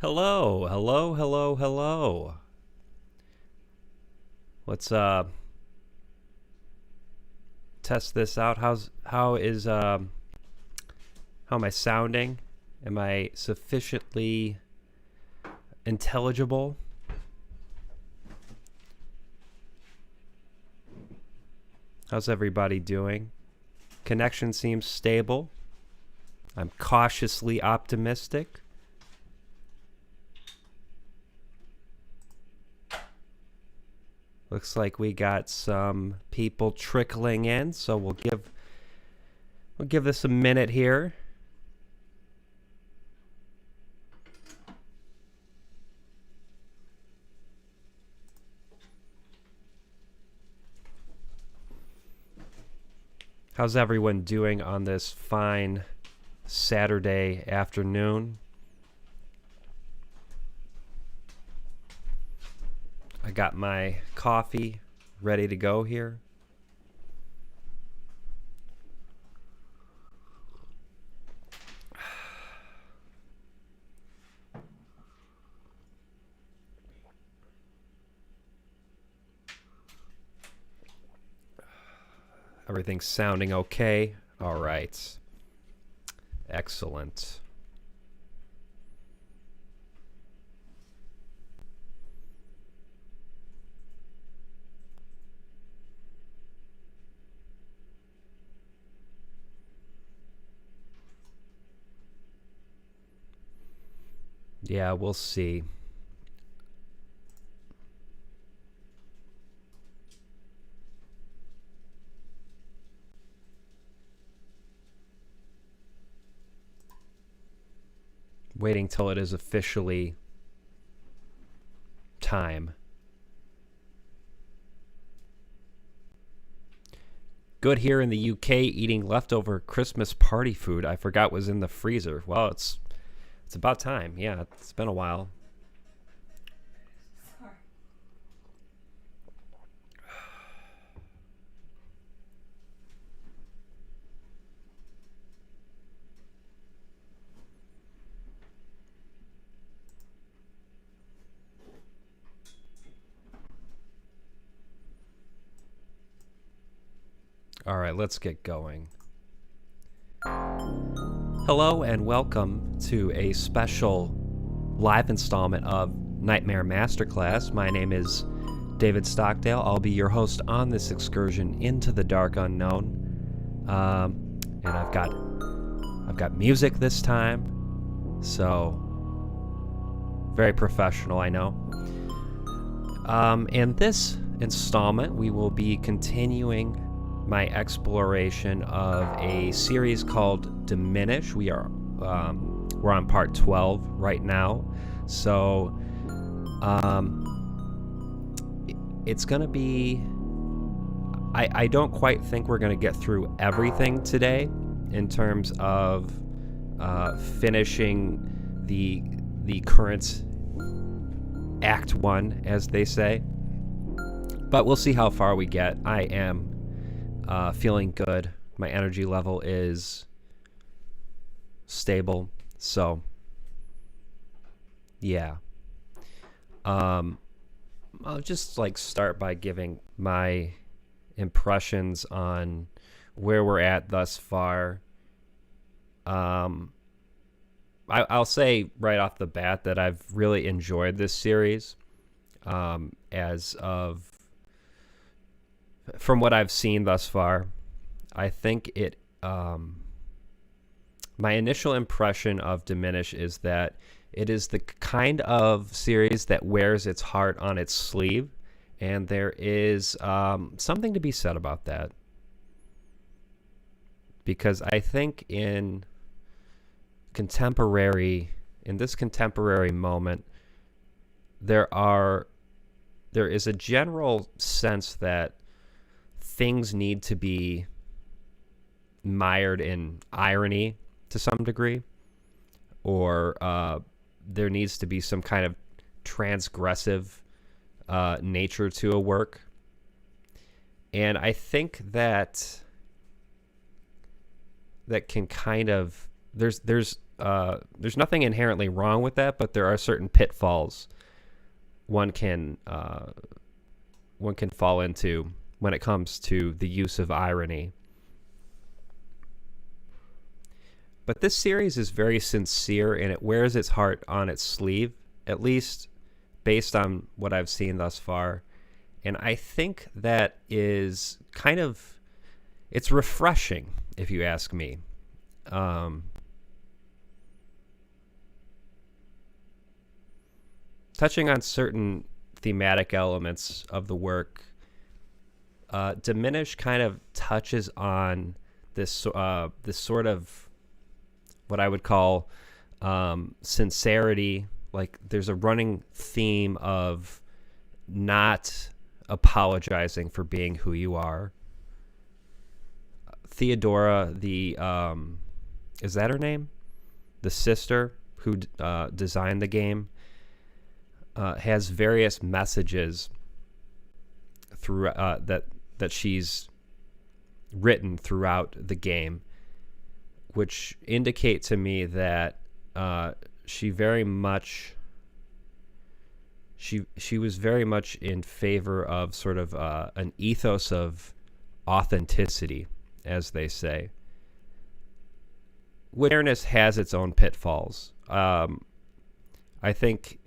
Hello, hello, hello, hello. Let's test this out. How am I sounding? Am I sufficiently intelligible? How's everybody doing? Connection seems stable. I'm cautiously optimistic. Looks like we got some people trickling in, so we'll give this a minute here. How's everyone doing on this fine Saturday afternoon? I got my coffee ready to go here. Everything's sounding okay. All right. Excellent. Yeah, we'll see. Waiting till it is officially time. Good here in the UK, eating leftover Christmas party food I forgot was in the freezer. Well, it's about time. Yeah, it's been a while. All right, let's get going. Hello and welcome to a special live installment of Nightmare Masterclass. My name is David Stockdale. I'll be your host on this excursion into the dark unknown. And I've got music this time, so very professional, I know. In this installment, we will be continuing my exploration of a series called Diminish. We're on part 12 right now, so it's gonna be. I don't quite think we're gonna get through everything today in terms of finishing the current Act 1, as they say, but we'll see how far we get. I am feeling good. My energy level is stable. So, yeah. I'll just start by giving my impressions on where we're at thus far. I'll say right off the bat that I've really enjoyed this series. From what I've seen thus far, I think my initial impression of Diminish is that it is the kind of series that wears its heart on its sleeve, and there is something to be said about that. Because I think in this contemporary moment, there is a general sense that things need to be mired in irony to some degree, or there needs to be some kind of transgressive nature to a work. And I think that can kind of there's there's nothing inherently wrong with that, but there are certain pitfalls one can fall into when it comes to the use of irony. But this series is very sincere, and it wears its heart on its sleeve, at least based on what I've seen thus far. And I think that is kind of, it's refreshing, if you ask me. Touching on certain thematic elements of the work, Diminish kind of touches on this sort of what I would call sincerity. Like, there's a running theme of not apologizing for being who you are. Theodora, is that her name? The sister who designed the game, has various messages through that she's written throughout the game, which indicate to me that she was very much in favor of sort of an ethos of authenticity, as they say. Awareness has its own pitfalls. I think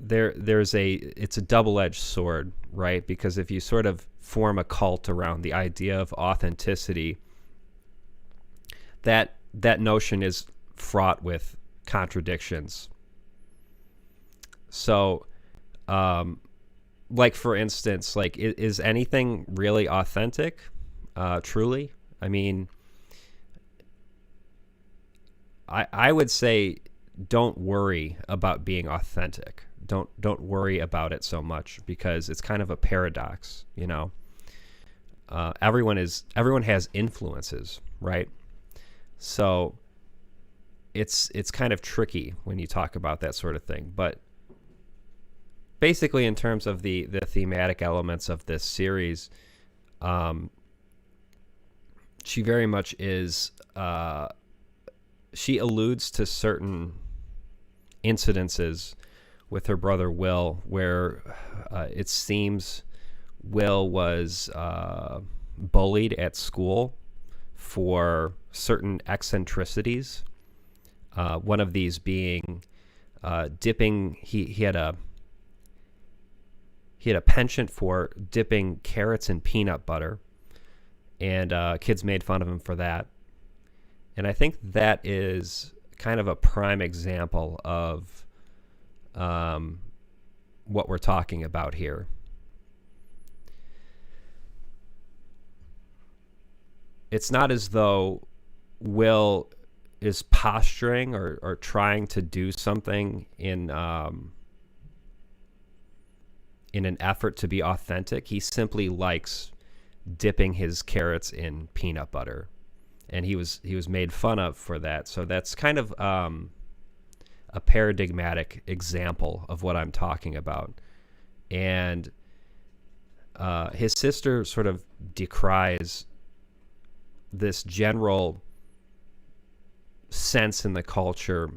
it's a double-edged sword, right? Because if you sort of form a cult around the idea of authenticity, that notion is fraught with contradictions. So, like, for instance, like, is anything really authentic? Truly? I mean, I would say don't worry about being authentic. Don't worry about it so much, because it's kind of a paradox, you know. Everyone has influences, right? So it's kind of tricky when you talk about that sort of thing. But basically, in terms of the thematic elements of this series, she very much is, she alludes to certain incidences with her brother Will, where it seems Will was bullied at school for certain eccentricities. One of these being dipping. He had a penchant for dipping carrots in peanut butter, and kids made fun of him for that. And I think that is kind of a prime example of what we're talking about here. It's not as though Will is posturing or trying to do something in an effort to be authentic. He simply likes dipping his carrots in peanut butter, and he was made fun of for that. So that's kind of a paradigmatic example of what I'm talking about. And his sister sort of decries this general sense in the culture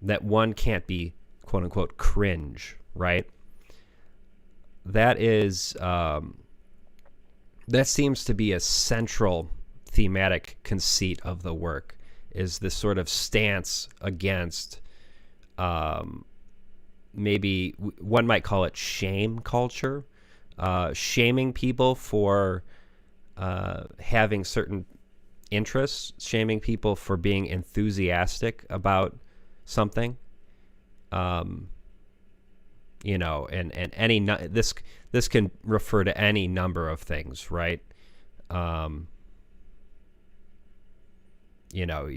that one can't be, quote unquote, cringe, right? That is, that seems to be a central thematic conceit of the work, is this sort of stance against, maybe one might call it shame culture, shaming people for having certain interests, shaming people for being enthusiastic about something, you know, and this can refer to any number of things, right? You know,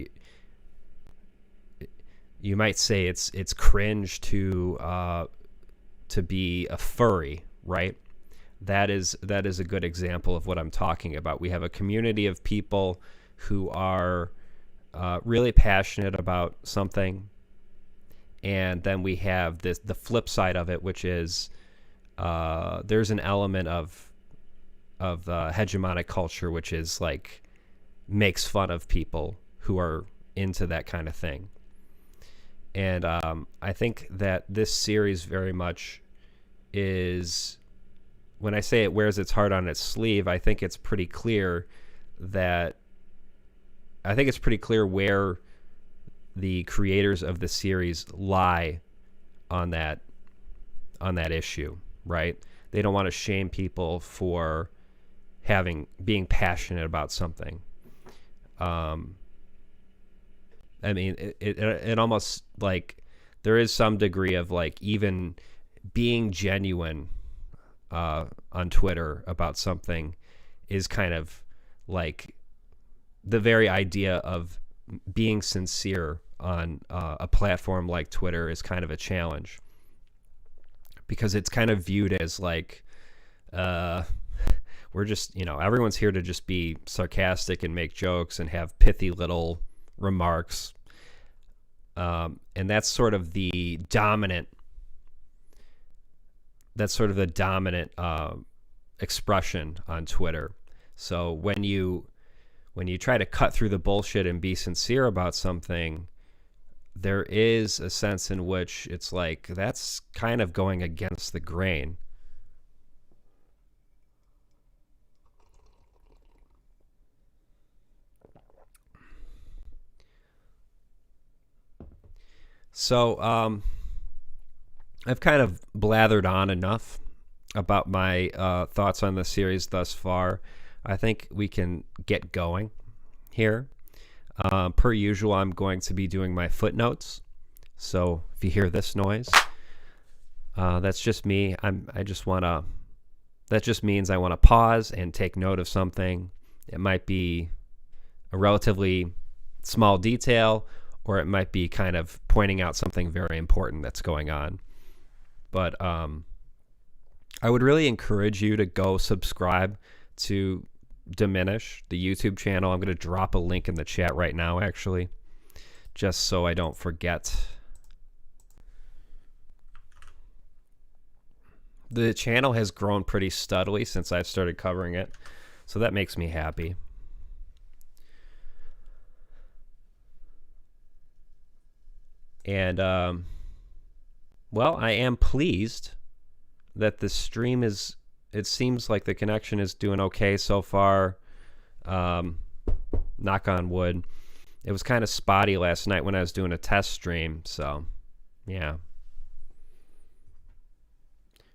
you might say it's cringe to be a furry, right? That is a good example of what I'm talking about. We have a community of people who are really passionate about something, and then we have the flip side of it, which is there's an element of hegemonic culture which is like makes fun of people who are into that kind of thing. And I think that this series very much is, when I say it wears its heart on its sleeve, I think it's pretty clear where the creators of the series lie on that issue, right? They don't want to shame people for being passionate about something. I mean, it almost, like, there is some degree of, like, even being genuine on Twitter about something is kind of like the very idea of being sincere on a platform like Twitter is kind of a challenge, because it's kind of viewed as like, we're just, everyone's here to just be sarcastic and make jokes and have pithy little remarks. And that's sort of the dominant expression on Twitter. So when you try to cut through the bullshit and be sincere about something, there is a sense in which it's like, that's kind of going against the grain. So I've kind of blathered on enough about my thoughts on the series thus far. I think we can get going here. Per usual, I'm going to be doing my footnotes. So if you hear this noise, that's just me. That just means I want to pause and take note of something. It might be a relatively small detail, or it might be kind of pointing out something very important that's going on. But I would really encourage you to go subscribe to Diminish, the YouTube channel. I'm going to drop a link in the chat right now, actually, just so I don't forget. The channel has grown pretty steadily since I've started covering it, so that makes me happy. And, well, I am pleased that the stream it seems like the connection is doing okay so far. Knock on wood. It was kind of spotty last night when I was doing a test stream, so yeah.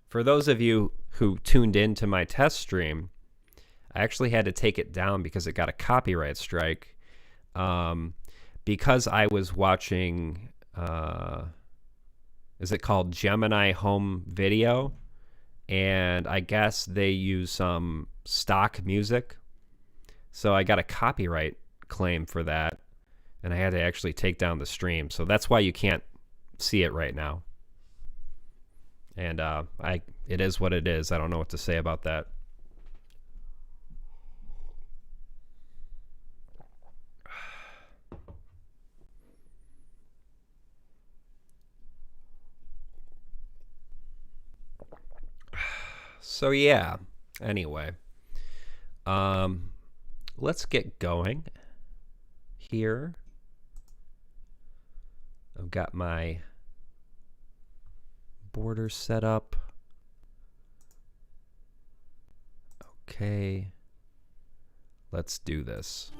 For those of you who tuned in to my test stream, I actually had to take it down because it got a copyright strike. Because I was watching, is it called Gemini Home Video? And I guess they use some stock music. So I got a copyright claim for that, and I had to actually take down the stream. So that's why you can't see it right now. And it is what it is. I don't know what to say about that. So yeah, anyway, let's get going here. I've got my border set up. Okay, let's do this.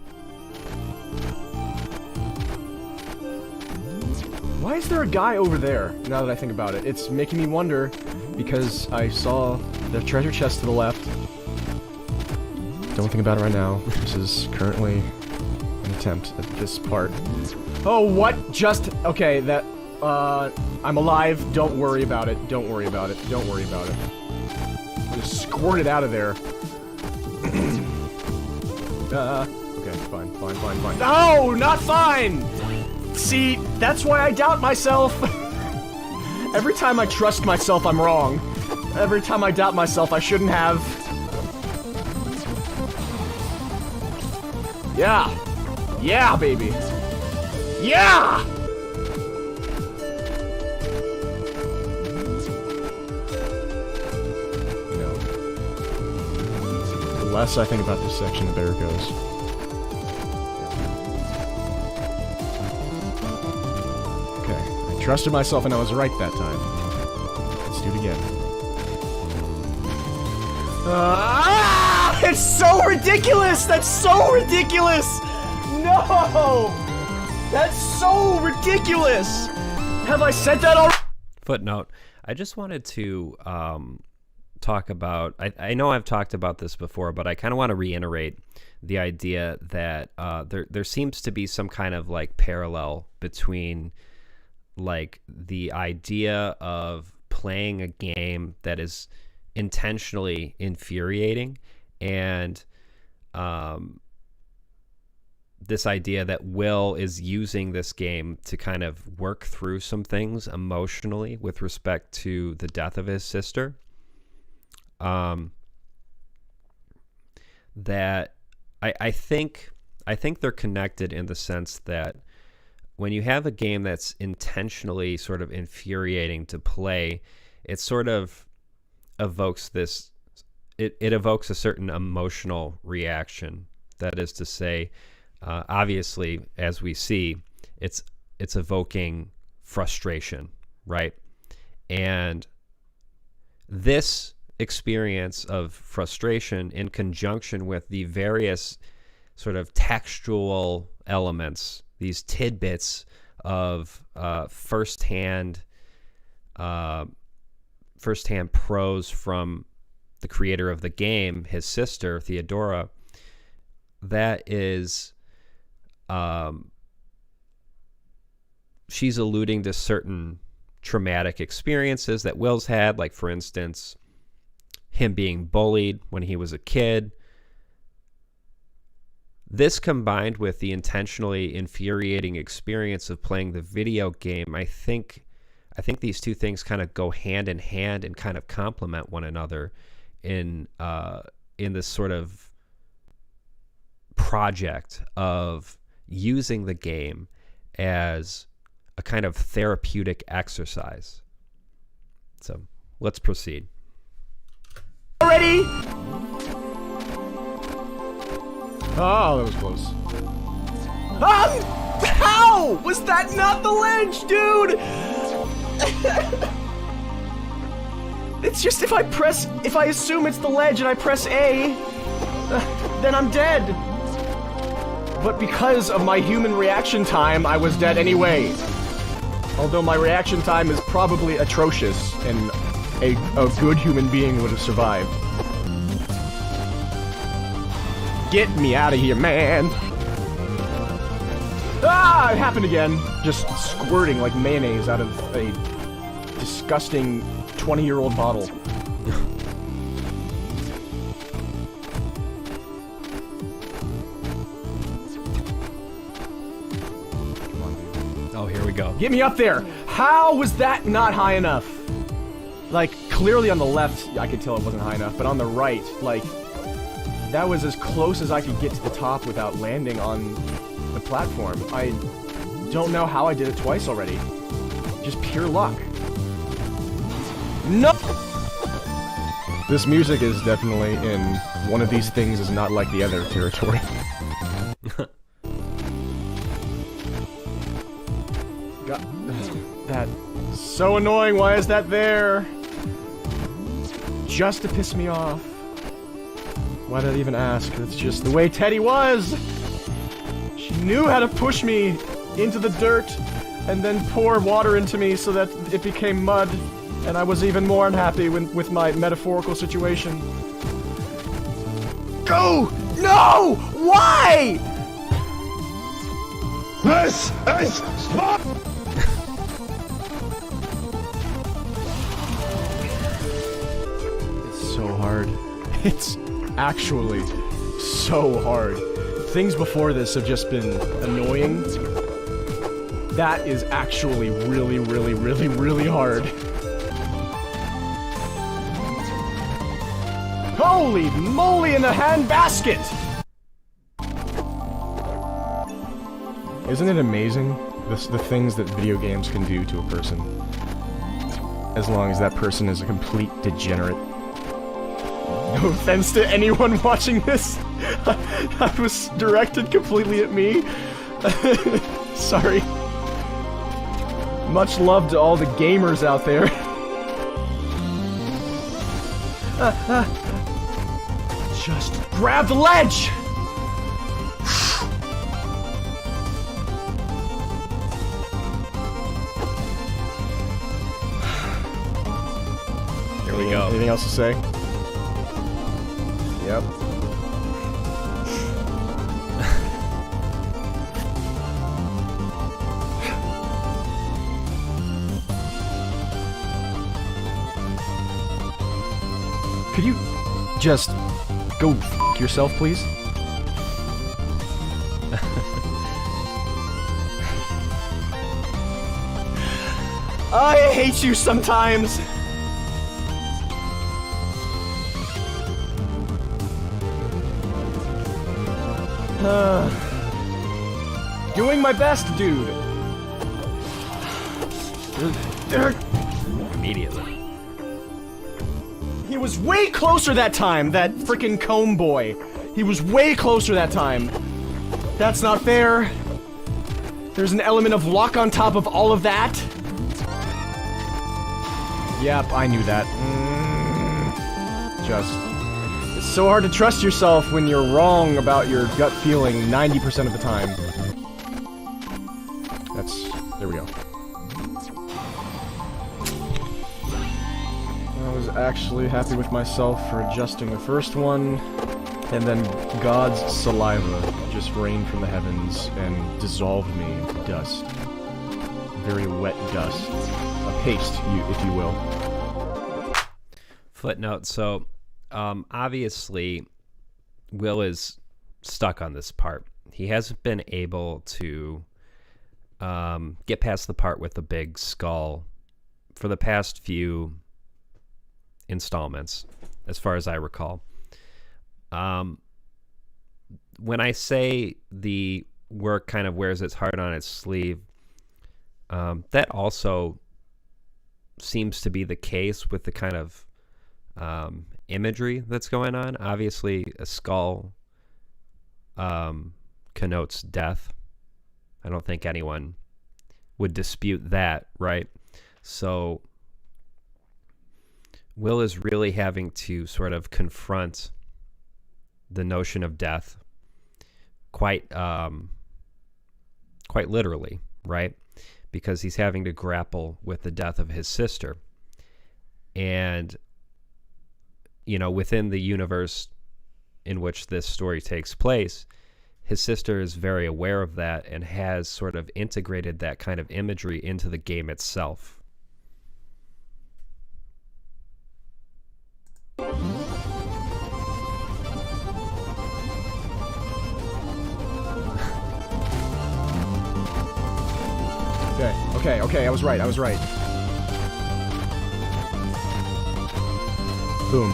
Why is there a guy over there, now that I think about it? It's making me wonder, because I saw the treasure chest to the left. Don't think about it right now. This is currently an attempt at this part. Oh, what? Okay, that, I'm alive. Don't worry about it. Don't worry about it. Don't worry about it. Just squirted out of there. Okay, fine. No, not fine! See, that's why I doubt myself. Every time I trust myself, I'm wrong. Every time I doubt myself, I shouldn't have. Yeah. Yeah, baby. Yeah! No. The less I think about this section, the better it goes. Trusted myself and I was right that time. Let's do it again. It's so ridiculous! That's so ridiculous! No! That's so ridiculous! Have I said that already? Footnote. I just wanted to talk about, I know I've talked about this before, but I kind of want to reiterate the idea that there seems to be some kind of like parallel between like the idea of playing a game that is intentionally infuriating and this idea that Will is using this game to kind of work through some things emotionally with respect to the death of his sister. That I think they're connected in the sense that when you have a game that's intentionally sort of infuriating to play, it sort of evokes this, it evokes a certain emotional reaction. That is to say, obviously, as we see, it's evoking frustration, right? And this experience of frustration in conjunction with the various sort of textual elements, these tidbits of firsthand prose from the creator of the game, his sister, Theodora, that is, she's alluding to certain traumatic experiences that Will's had, like, for instance, him being bullied when he was a kid. This combined with the intentionally infuriating experience of playing the video game, I think these two things kind of go hand in hand and kind of complement one another in this sort of project of using the game as a kind of therapeutic exercise. So let's proceed. Already? Oh, that was close. How? Was that not the ledge, dude? It's just if I assume it's the ledge and I press A, then I'm dead. But because of my human reaction time, I was dead anyway. Although my reaction time is probably atrocious, and a good human being would have survived. Get me out of here, man! Ah! It happened again. Just squirting like mayonnaise out of a disgusting 20-year-old bottle. Oh, here we go. Get me up there! How was that not high enough? Like, clearly on the left, I could tell it wasn't high enough, but on the right, like, that was as close as I could get to the top without landing on the platform. I don't know how I did it twice already. Just pure luck. No! This music is definitely in one of these things is not like the other territory. God, that's so annoying. Why is that there? Just to piss me off. Why did I even ask? It's just the way Teddy was! She knew how to push me into the dirt and then pour water into me so that it became mud, and I was even more unhappy with my metaphorical situation. Go! No! Why? This is spot! It's so hard. It's actually so hard. Things before this have just been annoying. That is actually really, really, really, really hard. Holy moly in the handbasket! Isn't it amazing, the things that video games can do to a person? As long as that person is a complete degenerate. No offense to anyone watching this. I was directed completely at me. Sorry. Much love to all the gamers out there. Just grab the ledge! Here we go. Anything else to say? Yep. Could you just go f*** yourself, please? I hate you sometimes! Doing my best, dude! Immediately. He was way closer that time, that frickin' comb boy. He was way closer that time. That's not fair. There's an element of luck on top of all of that. Yep, I knew that. It's so hard to trust yourself when you're wrong about your gut feeling 90% of the time. There we go. I was actually happy with myself for adjusting the first one, and then God's saliva just rained from the heavens and dissolved me into dust. Very wet dust. A paste, if you will. Footnote, so, obviously, Will is stuck on this part. He hasn't been able to get past the part with the big skull for the past few installments, as far as I recall. When I say the work kind of wears its heart on its sleeve, that also seems to be the case with the kind of imagery that's going on. Obviously, a skull connotes death. I don't think anyone would dispute that, right? So Will is really having to sort of confront the notion of death quite literally, right? Because he's having to grapple with the death of his sister. And, you know, within the universe in which this story takes place, his sister is very aware of that and has sort of integrated that kind of imagery into the game itself. Okay, I was right. Boom.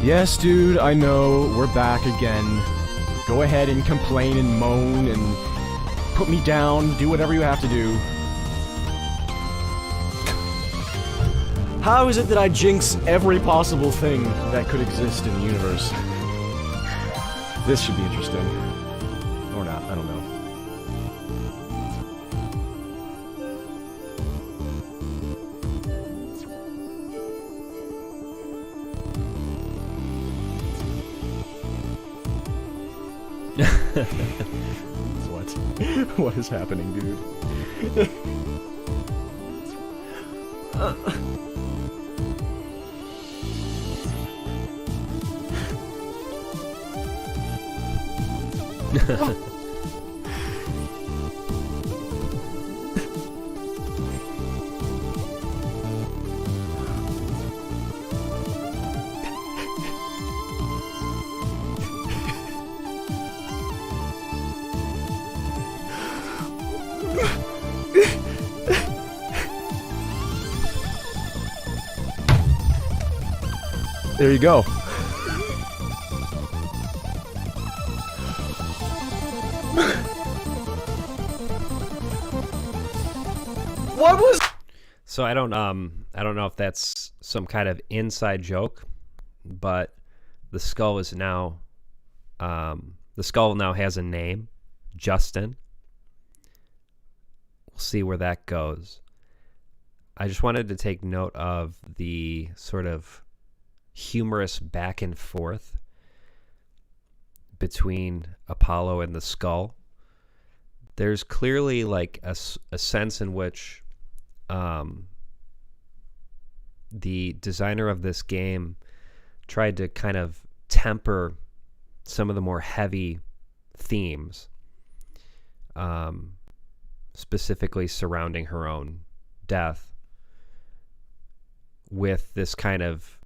Yes, dude, I know, we're back again. Go ahead and complain and moan and put me down, do whatever you have to do. How is it that I jinx every possible thing that could exist in the universe? This should be interesting. Or not, I don't know. What is happening, dude? There you go. What was? So I don't know if that's some kind of inside joke, but the skull is now the skull now has a name, Justin. We'll see where that goes. I just wanted to take note of the sort of humorous back and forth between Apollo and the skull. There's clearly like a sense in which the designer of this game tried to kind of temper some of the more heavy themes, specifically surrounding her own death, with this kind of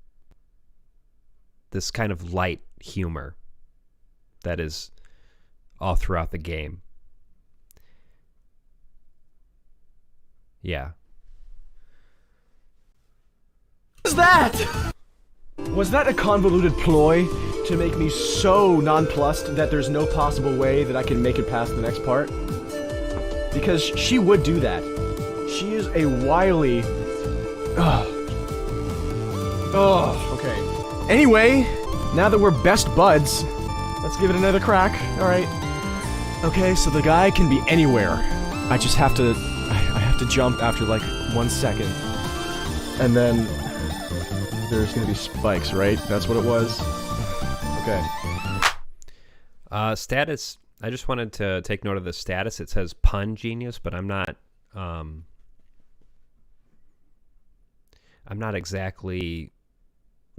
light humor that is all throughout the game. Yeah. What is that? Was that a convoluted ploy to make me so nonplussed that there's no possible way that I can make it past the next part? Because she would do that. She is a wily... okay. Anyway, now that we're best buds, let's give it another crack. Alright. Okay, so the guy can be anywhere. I just have to... I have to jump after like 1 second. And then... there's gonna be spikes, right? That's what it was? Okay. Status. I just wanted to take note of the status. It says pun genius, but I'm not exactly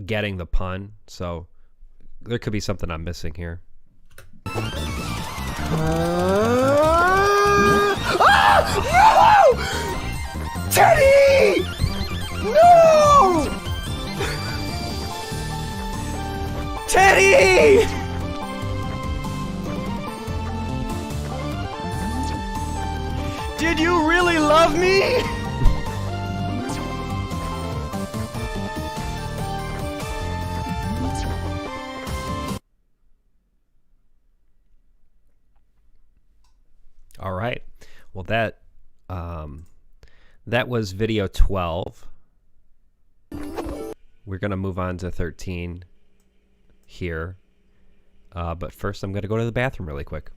getting the pun, so there could be something I'm missing here. No! Teddy! No! Teddy! Did you really love me? All right. Well, that was video 12. We're going to move on to 13 here. But first, I'm going to go to the bathroom really quick.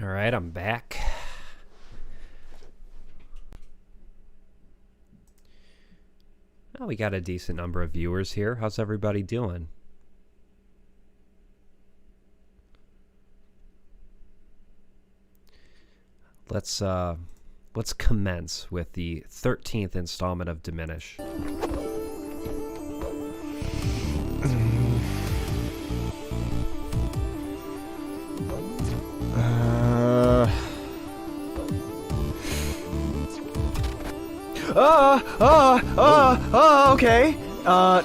All right, I'm back. Oh, we got a decent number of viewers here. How's everybody doing? Let's commence with the 13th installment of Diminish. Okay.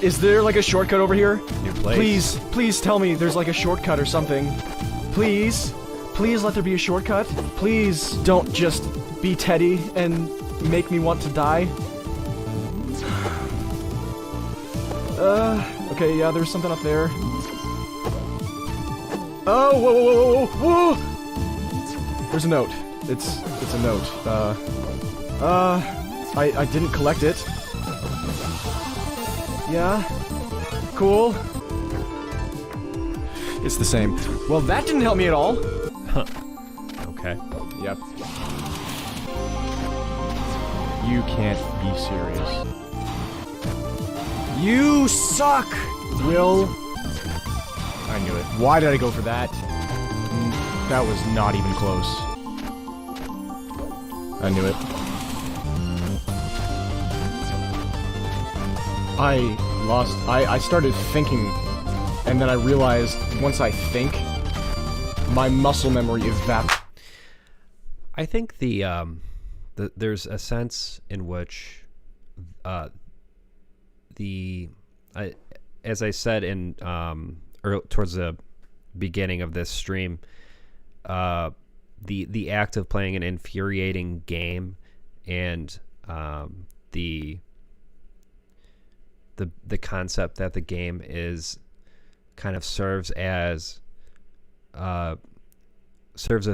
Is there like a shortcut over here? New place. Please tell me there's like a shortcut or something. Please let there be a shortcut. Please don't just be Teddy and make me want to die. Okay, yeah, there's something up there. Oh, whoa. There's a note. It's a note. I didn't collect it. Yeah. Cool. It's the same. Well, that didn't help me at all. Okay. Yep. You can't be serious. You suck! Will. I knew it. Why did I go for that? That was not even close. I knew it. I started thinking, and then I realized once I think, my muscle memory evaporates. I think there's a sense in which as I said in towards the beginning of this stream, the act of playing an infuriating game and the concept that the game is kind of serves a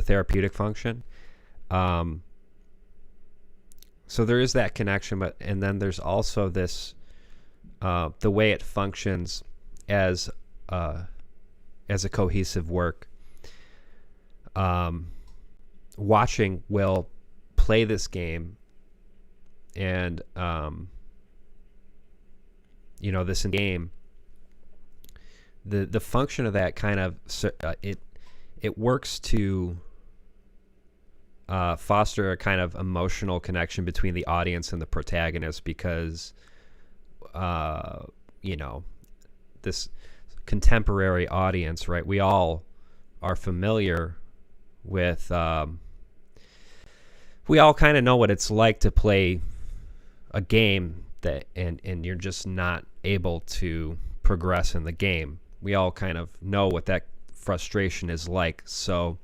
therapeutic function. So there is that connection, and then there's also this the way it functions as a cohesive work. Watching Will play this game, and this game, the function of that kind of it works to foster a kind of emotional connection between the audience and the protagonist, because this contemporary audience, right? We all are familiar with we all kind of know what it's like to play a game that and you're just not able to progress in the game. We all kind of know what that frustration is like. So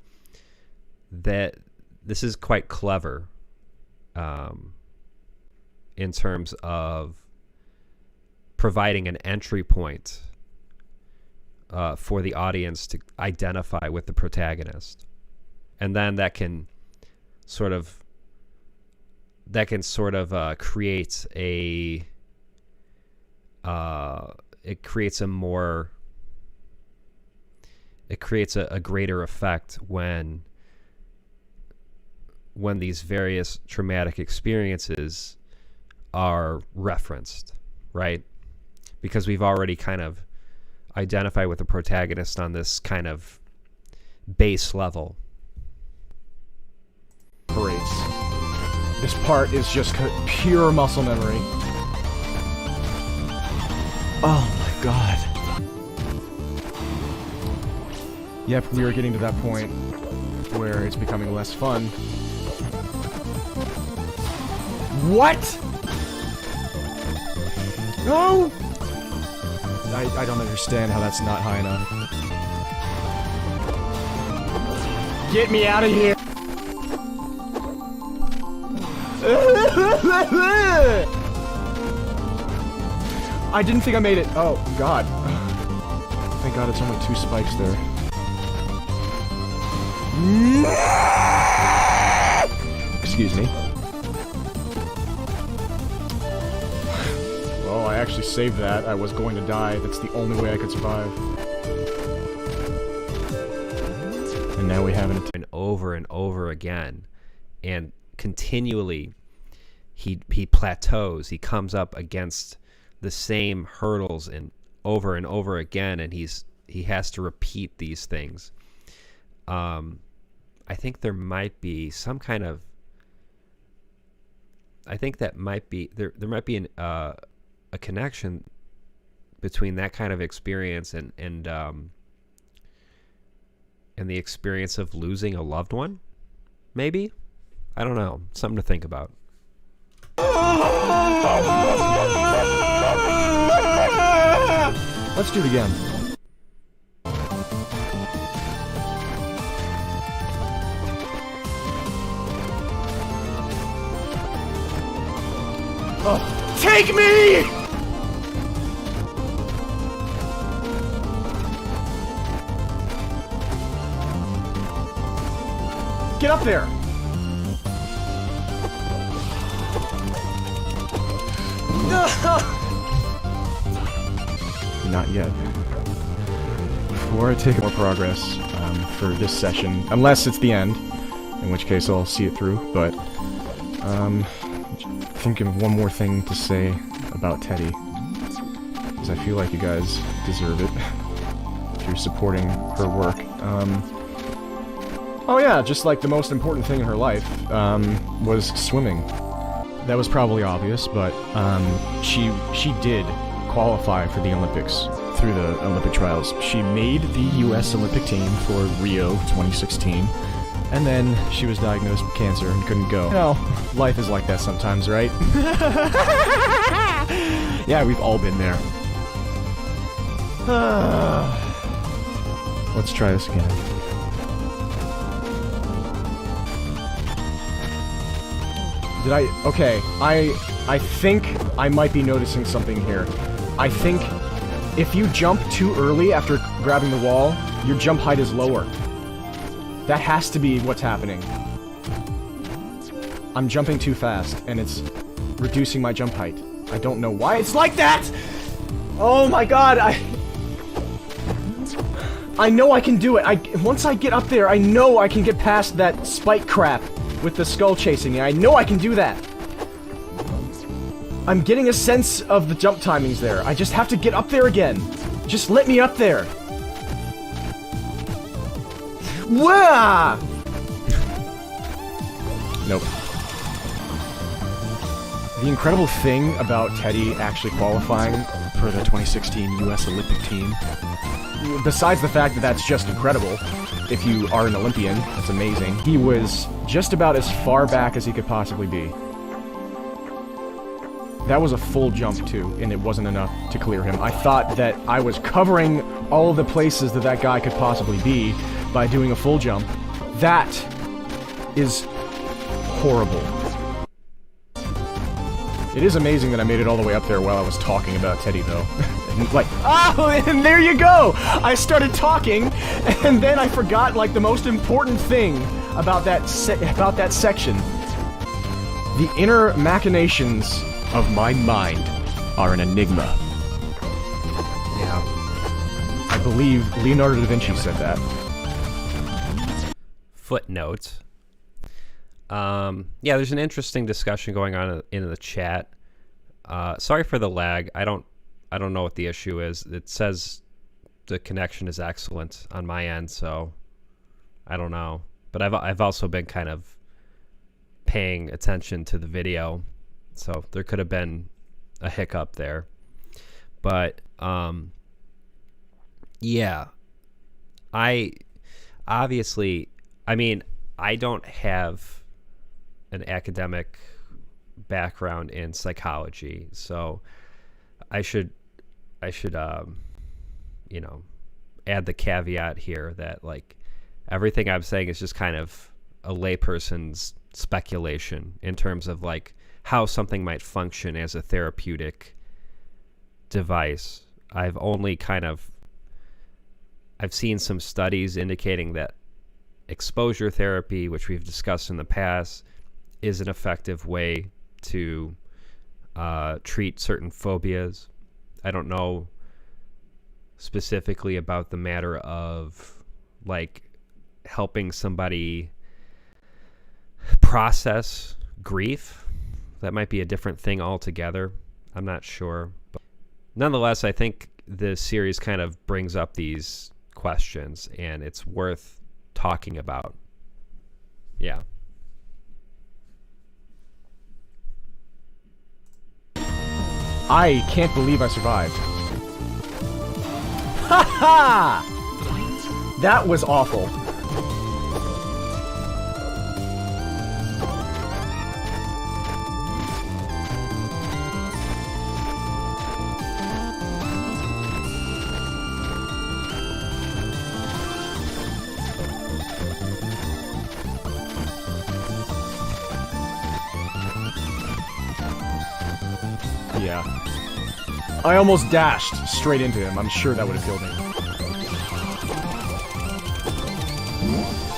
that this is quite clever in terms of providing an entry point for the audience to identify with the protagonist, and then that can sort of create a greater effect when these various traumatic experiences are referenced, right? Because we've already kind of identified with the protagonist on this kind of base level. This part is just pure muscle memory. Oh my god. Yep, we are getting to that point where it's becoming less fun. What? No! I don't understand how that's not high enough. Get me out of here! I didn't think I made it. Oh, God. Thank God it's only 2 spikes there. Excuse me. Well, I actually saved that. I was going to die. That's the only way I could survive. And now we have an and over again, and continually he plateaus. He comes up against the same hurdles and over again, and he has to repeat these things. I think there might be some kind of there might be a connection between that kind of experience and the experience of losing a loved one. Maybe, I don't know. Something to think about. Let's do it again. Oh, take me! Get up there! Not yet. Before I take more progress for this session, unless it's the end, in which case I'll see it through, but think of one more thing to say about Teddy, because I feel like you guys deserve it if you're supporting her work. Oh yeah, just like the most important thing in her life was swimming. That was probably obvious, but she did qualify for the Olympics through the Olympic trials. She made the U.S. Olympic team for Rio 2016, and then she was diagnosed with cancer and couldn't go. You know, life is like that sometimes, right? Yeah, we've all been there. Let's try this again. Did I... Okay, I think I might be noticing something here. I think if you jump too early after grabbing the wall, your jump height is lower. That has to be what's happening. I'm jumping too fast, and it's reducing my jump height. I don't know why it's like that! Oh my god, I know I can do it. Once I get up there, I know I can get past that spike crap with the skull chasing me. I know I can do that. I'm getting a sense of the jump timings there. I just have to get up there again. Just let me up there. Wah! Nope. The incredible thing about Teddy actually qualifying for the 2016 U.S. Olympic team, besides the fact that that's just incredible, if you are an Olympian, that's amazing, he was just about as far back as he could possibly be. That was a full jump, too, and it wasn't enough to clear him. I thought that I was covering all of the places that that guy could possibly be by doing a full jump. That is horrible. It is amazing that I made it all the way up there while I was talking about Teddy, though. Like, oh, and there you go! I started talking, and then I forgot, like, the most important thing about that section. The inner machinations of my mind are an enigma. Yeah. I believe Leonardo da Vinci said that. Footnote. Yeah, there's an interesting discussion going on in the chat. Sorry for the lag. I don't know what the issue is. It says the connection is excellent on my end, so I don't know. But I've also been kind of paying attention to the video, so there could have been a hiccup there. But yeah, I mean, I don't have an academic background in psychology, so I should you know, add the caveat here that, like, everything I'm saying is just kind of a layperson's speculation in terms of, like, how something might function as a therapeutic device. I've seen some studies indicating that exposure therapy, which we've discussed in the past, is an effective way to treat certain phobias. I don't know specifically about the matter of, like, helping somebody process grief. That might be a different thing altogether. I'm not sure. But nonetheless, I think the series kind of brings up these questions, and it's worth talking about. Yeah. I can't believe I survived. Ha ha! That was awful. Yeah. I almost dashed straight into him. I'm sure that would have killed me.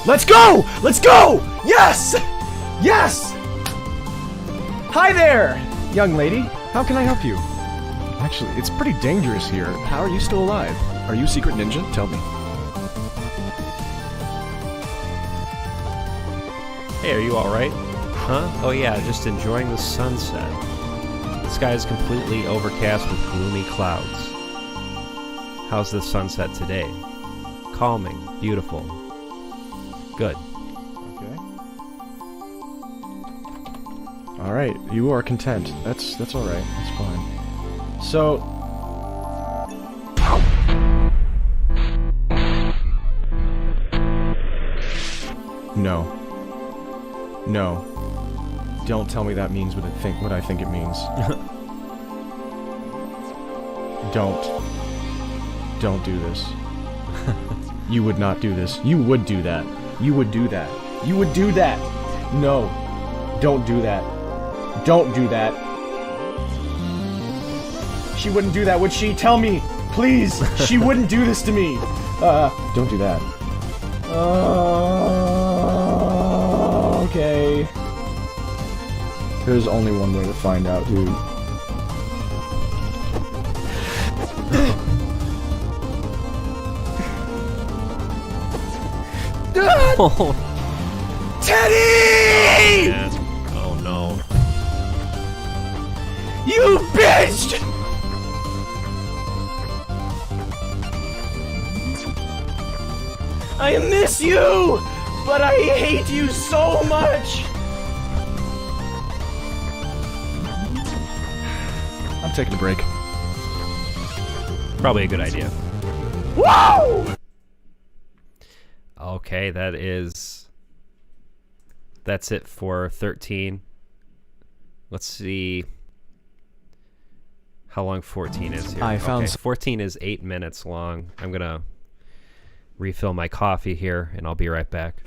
Let's go! Let's go! Yes! Yes! Hi there, young lady. How can I help you? Actually, it's pretty dangerous here. How are you still alive? Are you a secret ninja? Tell me. Hey, are you all right? Huh? Oh yeah, just enjoying the sunset. The sky is completely overcast with gloomy clouds. How's the sunset today? Calming, beautiful. Good. Okay. All right, you are content. That's all right. That's fine. So. No. No. Don't tell me that means what I think it means. Don't do this. You would not do this. You would do that. You would do that. You would do that. No. Don't do that. Don't do that. She wouldn't do that, would she? Tell me, please. She wouldn't do this to me. Don't do that. Okay. There's only one way to find out, dude. Oh, Teddy! man. Oh no. You bitch! I miss you, but I hate you so much. I'm taking a break. Probably a good idea. Whoa! Okay, that's it for 13. Let's see how long 14 is here. I found 14 is 8 minutes long. I'm gonna refill my coffee here, and I'll be right back.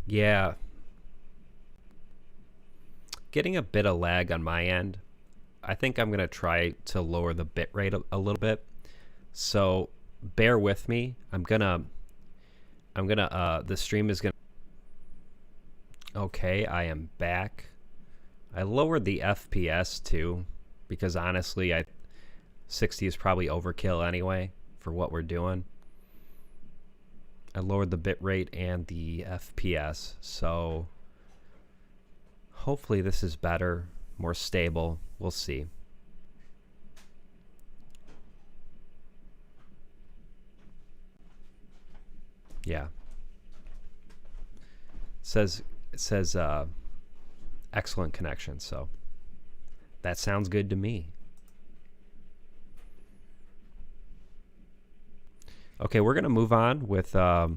Yeah. Getting a bit of lag on my end. I think I'm going to try to lower the bitrate a little bit. So bear with me. The stream is going to... Okay, I am back. I lowered the FPS too, because honestly, 60 is probably overkill anyway for what we're doing. I lowered the bitrate and the FPS, so hopefully this is better, more stable. We'll see. Yeah. It says excellent connection, so that sounds good to me. Okay, we're going to move on with, we're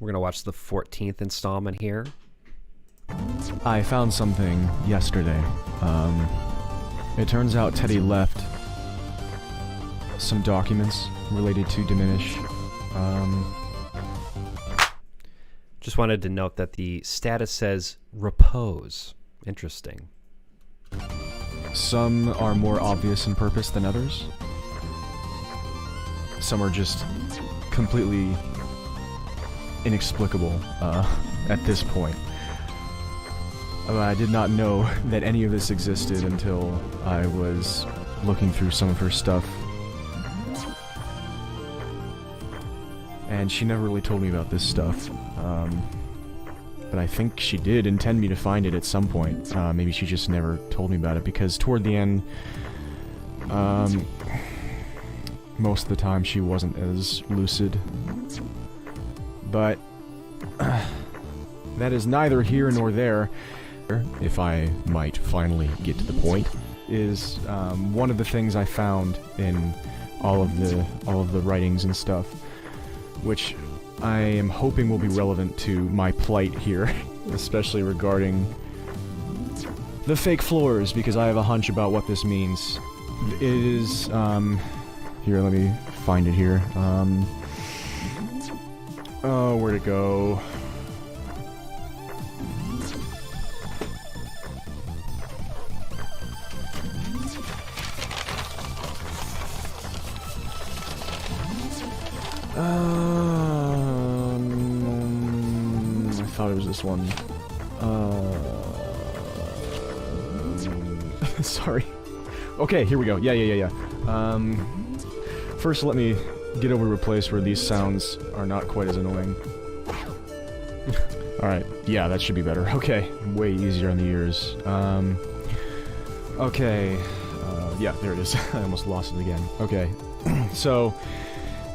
going to watch the 14th installment here. I found something yesterday. It turns out Teddy left some documents related to Diminish. Just wanted to note that the status says repose. Interesting. Some are more obvious in purpose than others. Some are just completely inexplicable at this point. I did not know that any of this existed until I was looking through some of her stuff. And she never really told me about this stuff. But I think she did intend me to find it at some point. Maybe she just never told me about it, because toward the end, most of the time she wasn't as lucid. But that is neither here nor there, if I might finally get to the point, is one of the things I found in all of the writings and stuff, which I am hoping will be relevant to my plight here, especially regarding the fake floors, because I have a hunch about what this means. It is, here, let me find it here. Oh, where'd it go? I thought it was this one. Sorry. Okay, here we go. Yeah. First, let me get over to a place where these sounds are not quite as annoying. Alright, yeah, that should be better. Okay, way easier on the ears. Okay. Yeah, there it is. I almost lost it again. Okay. So,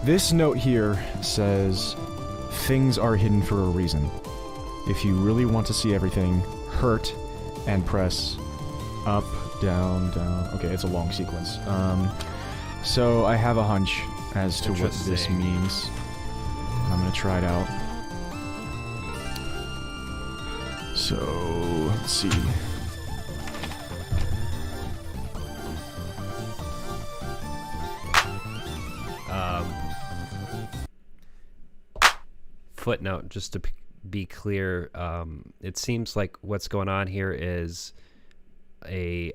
this note here says, things are hidden for a reason. If you really want to see everything, hurt and press up, down, down. Okay, it's a long sequence. So I have a hunch as to what this means. I'm gonna try it out. So, let's see. Footnote, just to be clear, it seems like what's going on here is a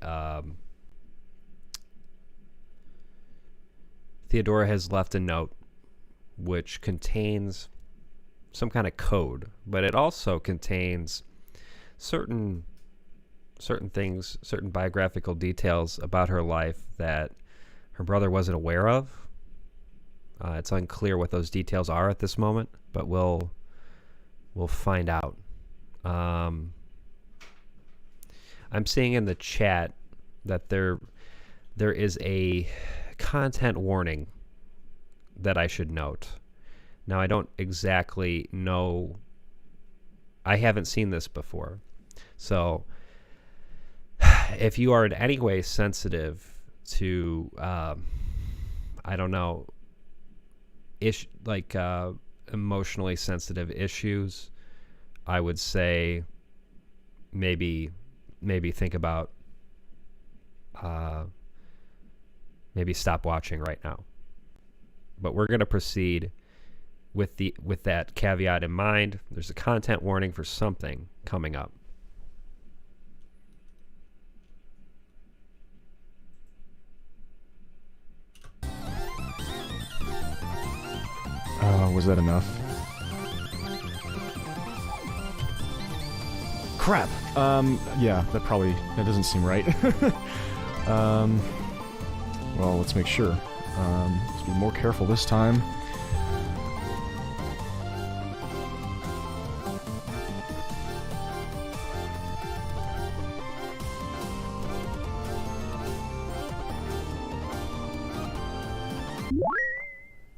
Theodora has left a note which contains some kind of code, but it also contains certain things, certain biographical details about her life that her brother wasn't aware of. It's unclear what those details are at this moment, but we'll find out. I'm seeing in the chat that there is a content warning that I should note. Now, I don't exactly know. I haven't seen this before. So, if you are in any way sensitive to, I don't know, emotionally sensitive issues, I would say maybe think about maybe stop watching right now. But we're going to proceed with that caveat in mind. There's a content warning for something coming up. Was that enough? Crap! Yeah, that doesn't seem right. Well, let's make sure. Let's be more careful this time.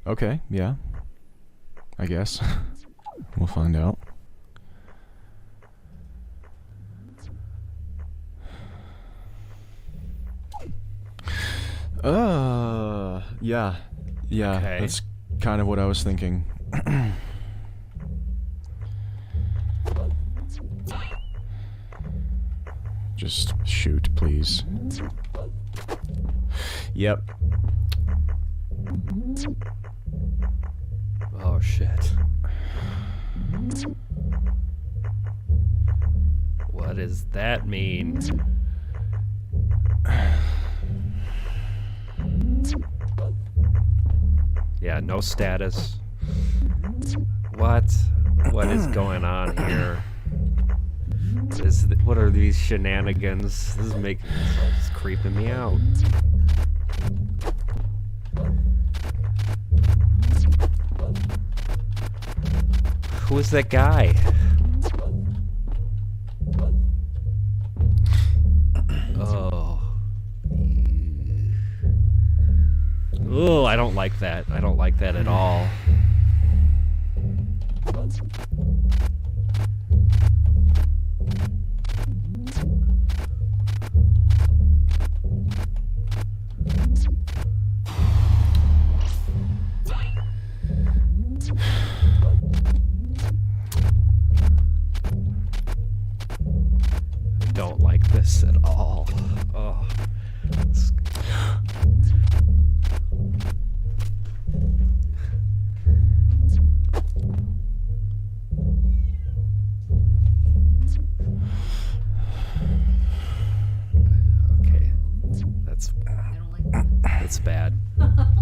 Okay, yeah. I guess. We'll find out. Yeah. Yeah, okay. That's kind of what I was thinking. Just shoot, please. Yep. Oh, shit. What does that mean? Yeah, no status. What is going on here? What are these shenanigans? This is creeping me out. Who is that guy? Oh. Oh, I don't like that. I don't like that at all.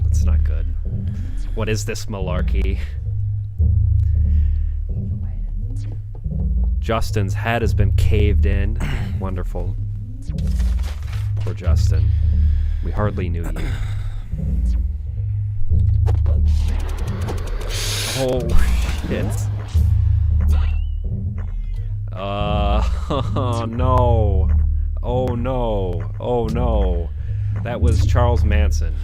That's not good. What is this malarkey? Justin's head has been caved in. Wonderful. Poor Justin. We hardly knew you. Oh, shit. Oh, no. Oh, no. Oh, no. That was Charles Manson.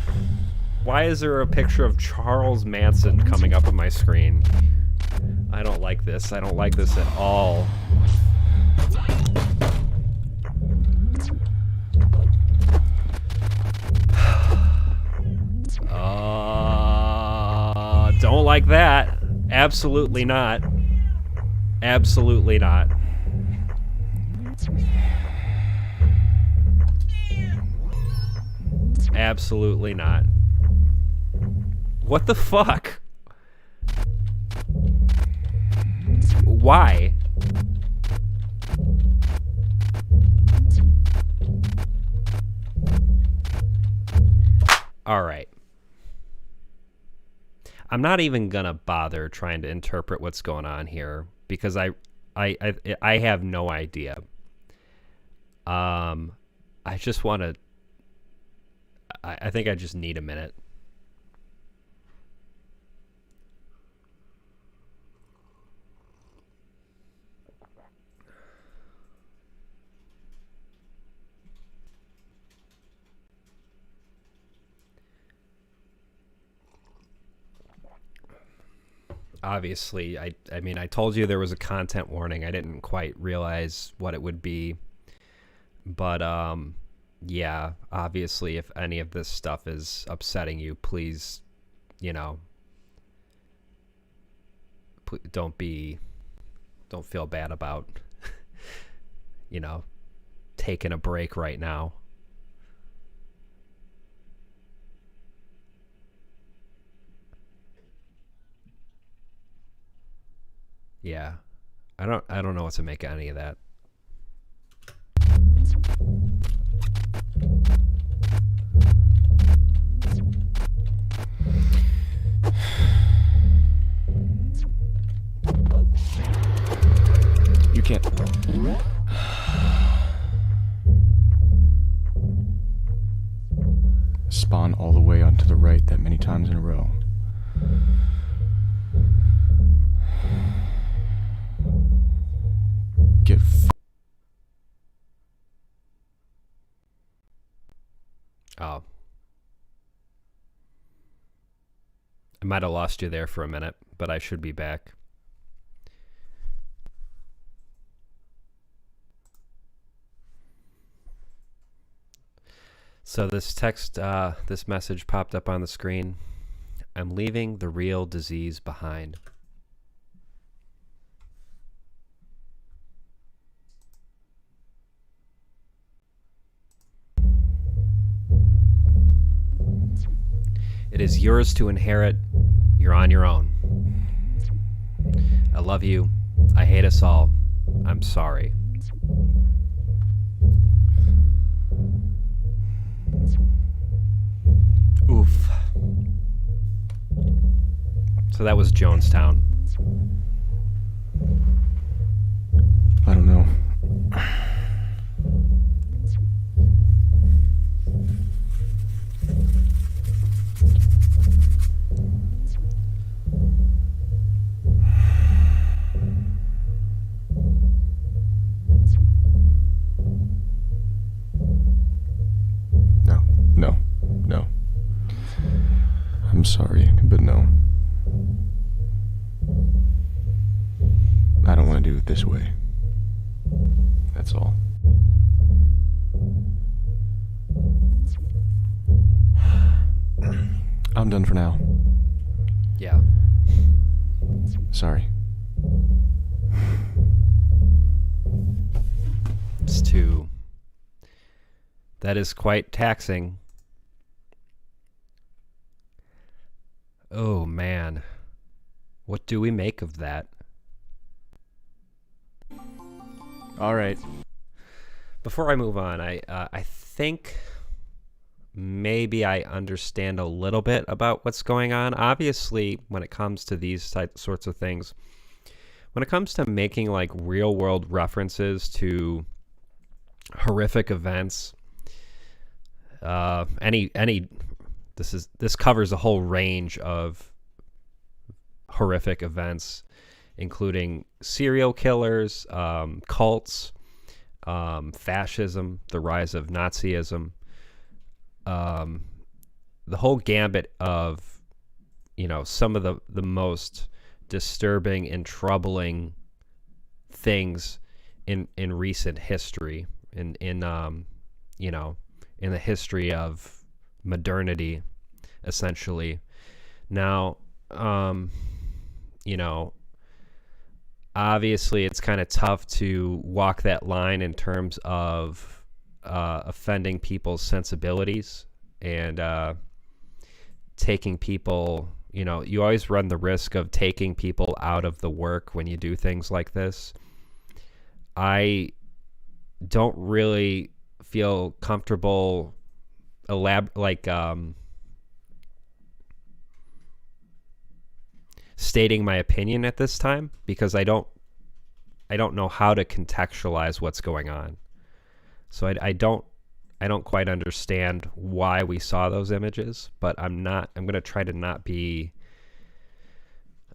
Why is there a picture of Charles Manson coming up on my screen? I don't like this. I don't like this at all. Don't like that. Absolutely not. Absolutely not. Absolutely not. What the fuck? Why? All right. I'm not even gonna bother trying to interpret what's going on here because I have no idea. I just want to. I think I just need a minute. Obviously, I mean, I told you there was a content warning. I didn't quite realize what it would be. But, yeah, obviously, if any of this stuff is upsetting you, please, you know, don't feel bad about, you know, taking a break right now. Yeah, I don't know what to make of any of that. You can't. Spawn all the way onto the right that many times in a row. Get Oh. I might have lost you there for a minute, but I should be back. So this text, this message popped up on the screen. I'm leaving the real disease behind. It is yours to inherit. You're on your own. I love you. I hate us all. I'm sorry. Oof. So that was Jonestown. I don't know. No. I'm sorry, but no. I don't want to do it this way. That's all. I'm done for now. Yeah. Sorry. It's too... That is quite taxing. Oh, man. What do we make of that? All right. Before I move on, I think maybe I understand a little bit about what's going on. Obviously, when it comes to these sorts of things, when it comes to making like real world references to horrific events, this covers a whole range of horrific events, including serial killers, cults, fascism, the rise of Nazism, the whole gambit of, some of the most disturbing and troubling things in recent history, in the history of modernity, essentially. Now, obviously it's kind of tough to walk that line in terms of offending people's sensibilities and taking people, you always run the risk of taking people out of the work when you do things like this. I don't really feel comfortable stating my opinion at this time, because I don't know how to contextualize what's going on. So I don't quite understand why we saw those images, but I'm going to try to not be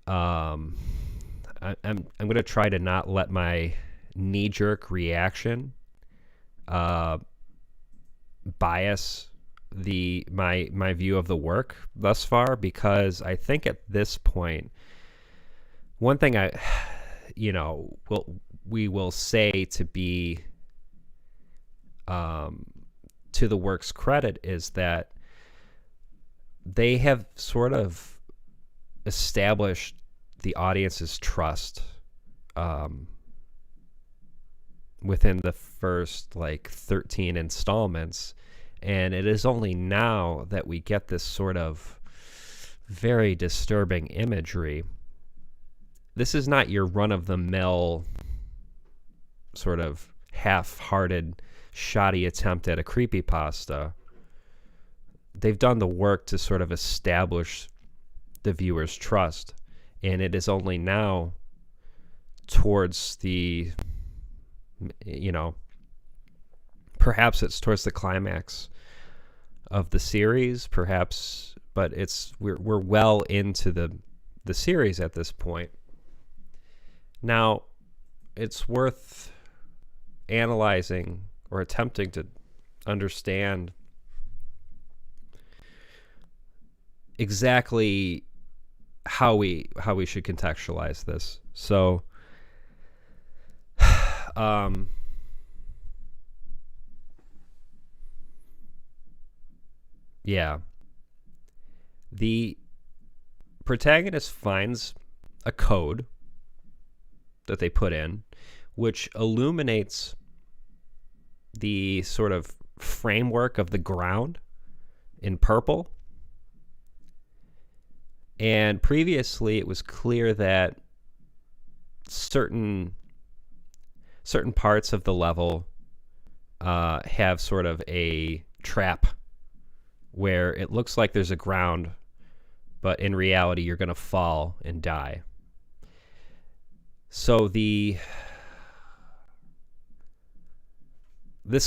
I'm going to try to not let my knee-jerk reaction bias my view of the work thus far, because I think at this point, one thing we will say to be to the work's credit is that they have sort of established the audience's trust within the first 13 installments, and it is only now that we get this sort of very disturbing imagery. This is not your run-of-the-mill sort of half-hearted, shoddy attempt at a creepypasta. They've done the work to sort of establish the viewer's trust, and it is only now towards the, perhaps it's towards the climax of the series, perhaps, but we're well into the series at this point. Now, it's worth analyzing or attempting to understand exactly how we should contextualize this. So, yeah. The protagonist finds a code that they put in, which illuminates the sort of framework of the ground in purple. And previously it was clear that certain parts of the level have sort of a trap where it looks like there's a ground, but in reality you're going to fall and die. So this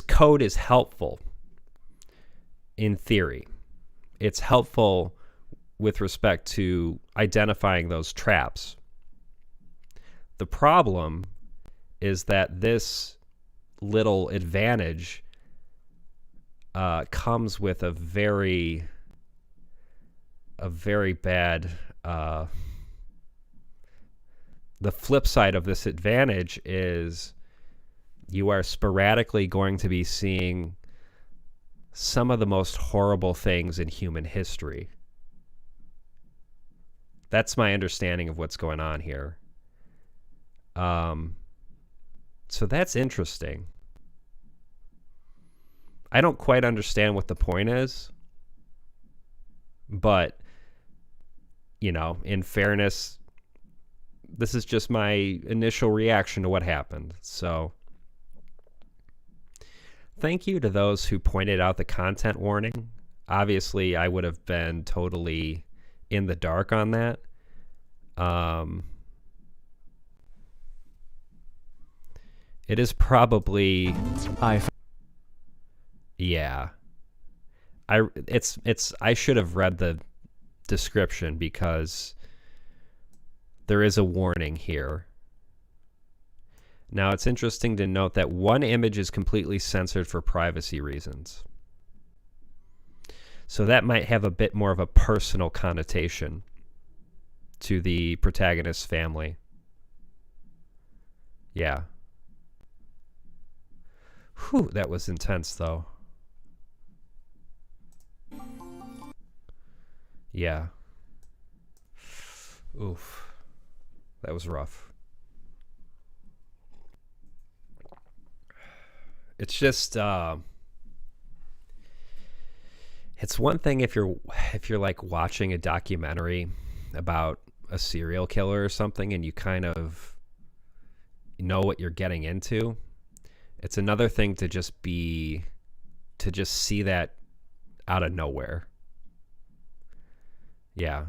code is helpful in theory. It's helpful with respect to identifying those traps. The problem is that this little advantage comes with a very bad. The flip side of this advantage is you are sporadically going to be seeing some of the most horrible things in human history. That's my understanding of what's going on here. So that's interesting. I don't quite understand what the point is, but, in fairness, this is just my initial reaction to what happened. So thank you to those who pointed out the content warning Obviously, I would have been totally in the dark on that. It is probably... Yeah. I should have read the description because there is a warning here. Now, it's interesting to note that one image is completely censored for privacy reasons. So that might have a bit more of a personal connotation to the protagonist's family. Yeah. Whew, that was intense, though. Yeah. Oof. That was rough. It's just, it's one thing if you're like watching a documentary about a serial killer or something and you kind of know what you're getting into. It's another thing to just see that out of nowhere. Yeah.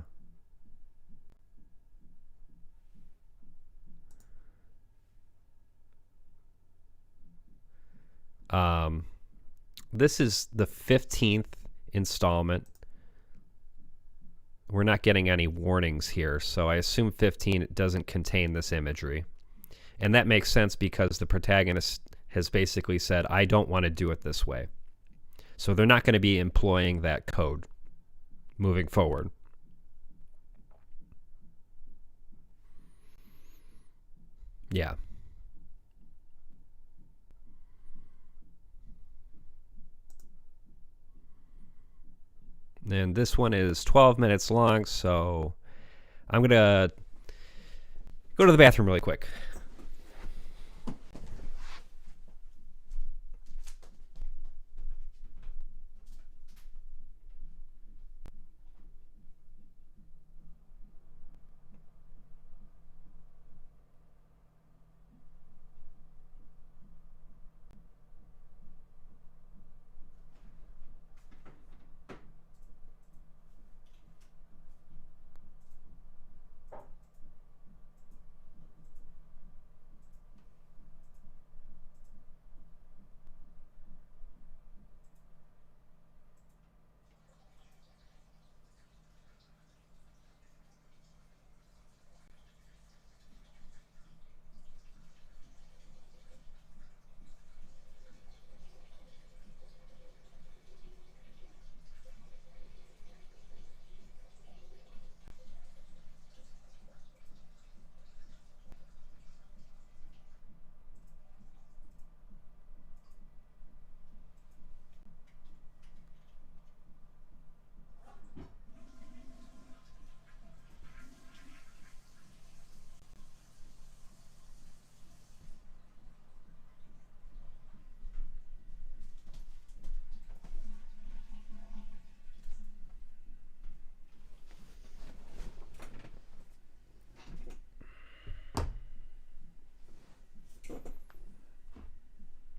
This is the 15th installment. We're not getting any warnings here, so I assume 15 doesn't contain this imagery. And that makes sense because the protagonist has basically said, I don't want to do it this way. So they're not going to be employing that code moving forward. Yeah. And this one is 12 minutes long, so I'm going to go to the bathroom really quick.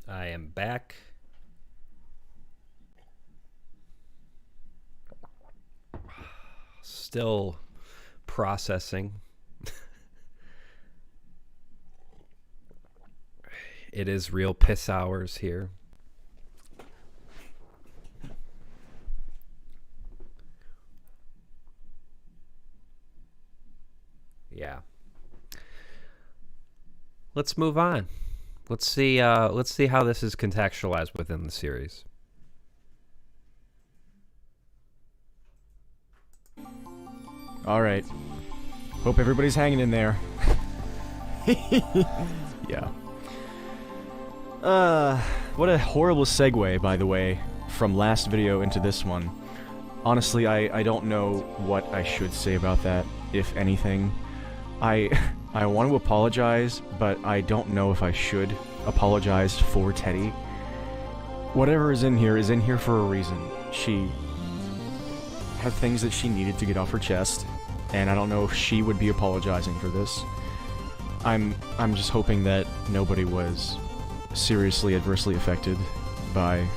I am back. Still processing. It is real piss hours here. Yeah. Let's move on. Let's see how this is contextualized within the series. All right. Hope everybody's hanging in there. Yeah. What a horrible segue, by the way, from last video into this one. Honestly, I don't know what I should say about that, if anything. I want to apologize, but I don't know if I should apologize for Teddy. Whatever is in here for a reason. She had things that she needed to get off her chest, and I don't know if she would be apologizing for this. I'm just hoping that nobody was seriously adversely affected by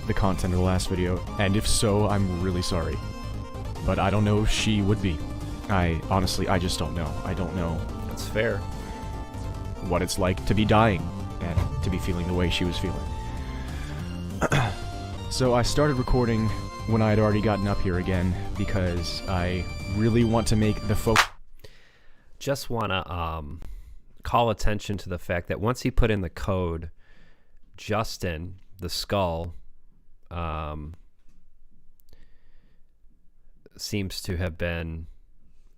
the content of the last video, and if so, I'm really sorry. But I don't know if she would be. Honestly, I just don't know. I don't know That's fair. what it's like to be dying, and to be feeling the way she was feeling. So I started recording when I had already gotten up here again, because I really want to make the Just want to call attention to the fact that once he put in the code, Justin, the skull, seems to have been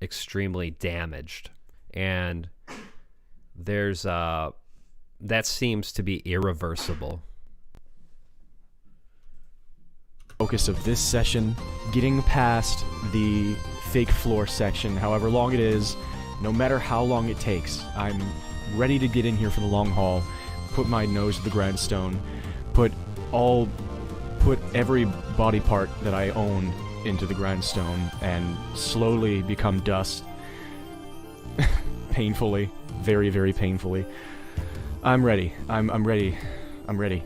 extremely damaged, and there's that seems to be irreversible. focus of this session, getting past the fake floor section, however long it is, no matter how long it takes. I'm ready to get in here for the long haul, put my nose to the grindstone, put every body part that I own into the grindstone, and slowly become dust. Painfully. Very, very painfully. I'm ready. I'm ready. I'm ready.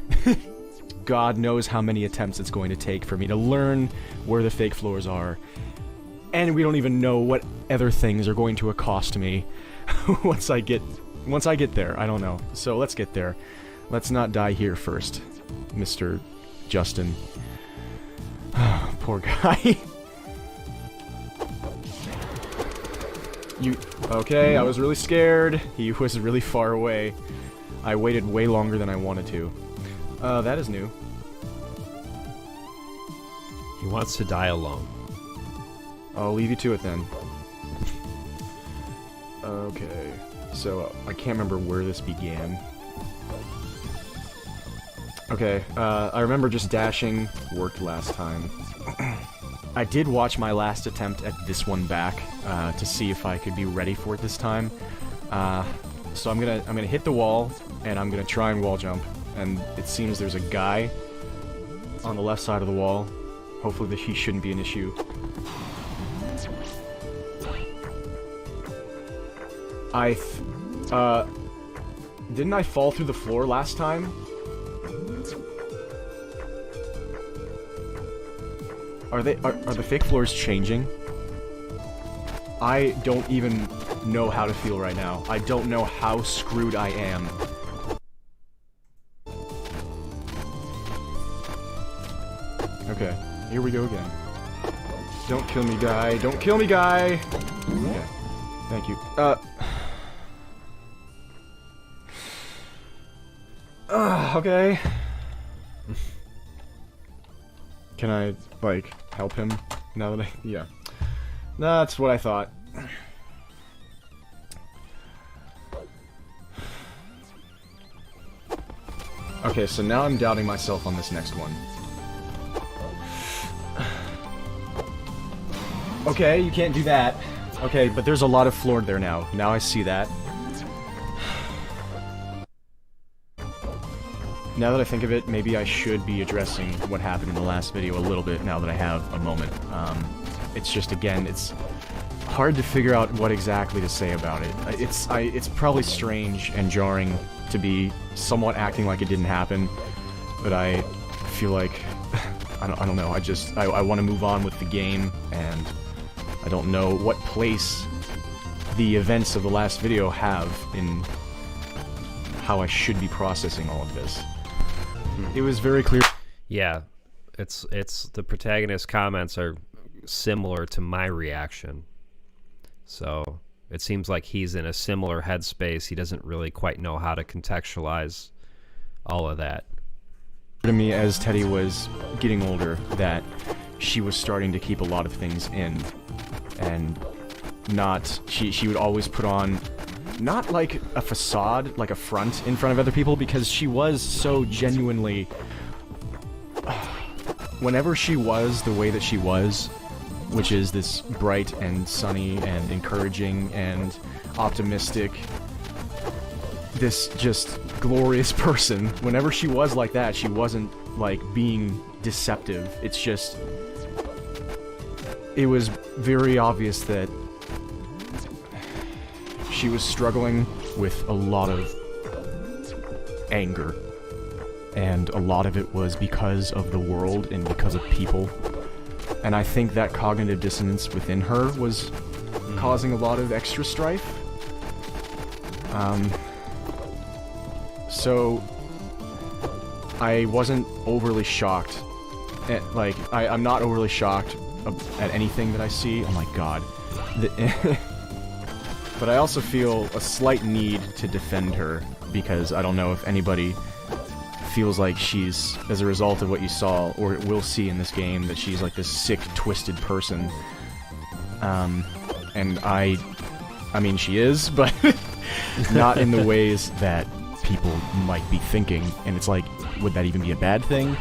God knows how many attempts it's going to take for me to learn where the fake floors are. And we don't even know what other things are going to accost me once I get there. I don't know. So let's get there. Let's not die here first, Mr. Justin. Poor guy. Okay, I was really scared. He was really far away. I waited way longer than I wanted to. That is new. He wants to die alone. I'll leave you to it then. Okay, so I can't remember where this began. Okay, I remember just dashing worked last time. I did watch my last attempt at this one back to see if I could be ready for it this time. So I'm gonna hit the wall and I'm gonna try and wall jump. And it seems there's a guy on the left side of the wall. Hopefully he shouldn't be an issue. Didn't I fall through the floor last time? Are the fake floors changing? I don't even know how to feel right now. I don't know how screwed I am. Okay, here we go again. Don't kill me, guy. Don't kill me, guy! Okay, thank you. Okay. Can I, like, help him now that yeah. That's what I thought. Okay, so now I'm doubting myself on this next one. Okay, you can't do that. Okay, but there's a lot of floor there now. Now I see that. Now that I think of it, maybe I should be addressing what happened in the last video a little bit now that I have a moment. It's just, again, it's hard to figure out what exactly to say about it. It's probably strange and jarring to be somewhat acting like it didn't happen, but I feel like, I don't know, I want to move on with the game, and I don't know what place the events of the last video have in how I should be processing all of this. It was very clear. Yeah, it's the protagonist's comments are similar to my reaction. So it seems like he's in a similar headspace. He doesn't really quite know how to contextualize all of that. To me, as Teddy was getting older, that she was starting to keep a lot of things in, and she would always put on, not like a facade, like a front in front of other people, because she was so genuinely, whenever she was the way that she was, which is this bright and sunny and encouraging and optimistic, this just glorious person, whenever she was like that, she wasn't like being deceptive. It's just, it was very obvious that she was struggling with a lot of anger. and a lot of it was because of the world and because of people. And I think that cognitive dissonance within her was causing a lot of extra strife. So I wasn't overly shocked. I'm not overly shocked at anything that I see. Oh my god. But I also feel a slight need to defend her, because I don't know if anybody feels like she's, as a result of what you saw, or will see in this game, that she's like this sick, twisted person. And I mean, she is, but not in the ways that people might be thinking. And it's like, would that even be a bad thing?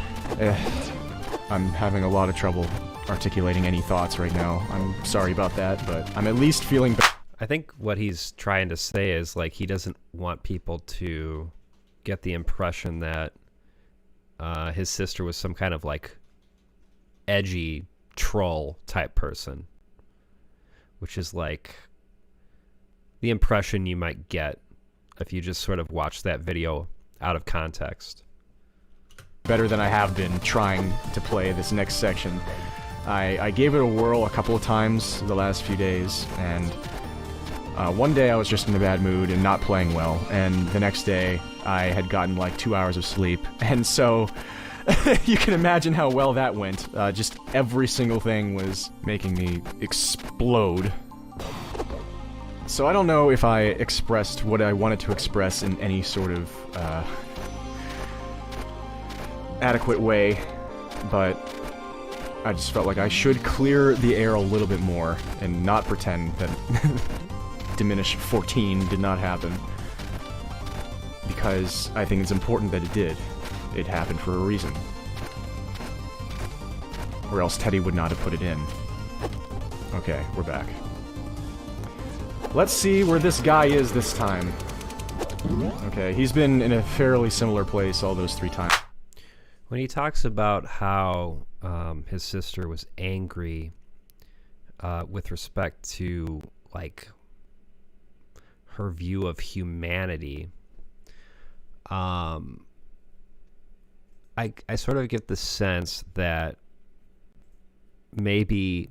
I'm having a lot of trouble articulating any thoughts right now. I'm sorry about that, but I'm at least feeling better. I think what he's trying to say is, like, he doesn't want people to get the impression that his sister was some kind of, like, edgy troll type person, which is, like, the impression you might get if you just sort of watch that video out of context. Better than I have been trying to play this next section. I gave it a whirl a couple of times the last few days, and one day I was just in a bad mood and not playing well, and the next day I had gotten like 2 hours of sleep, and so you can imagine how well that went. Just every single thing was making me explode. So I don't know if I expressed what I wanted to express in any sort of adequate way, but I just felt like I should clear the air a little bit more and not pretend that Diminish 14 did not happen, because I think it's important that it did. It happened for a reason. Or else Teddy would not have put it in. Okay, we're back. Let's see where this guy is this time. Okay, he's been in a fairly similar place all those 3 times. When he talks about how his sister was angry with respect to, like, her view of humanity, I sort of get the sense that maybe,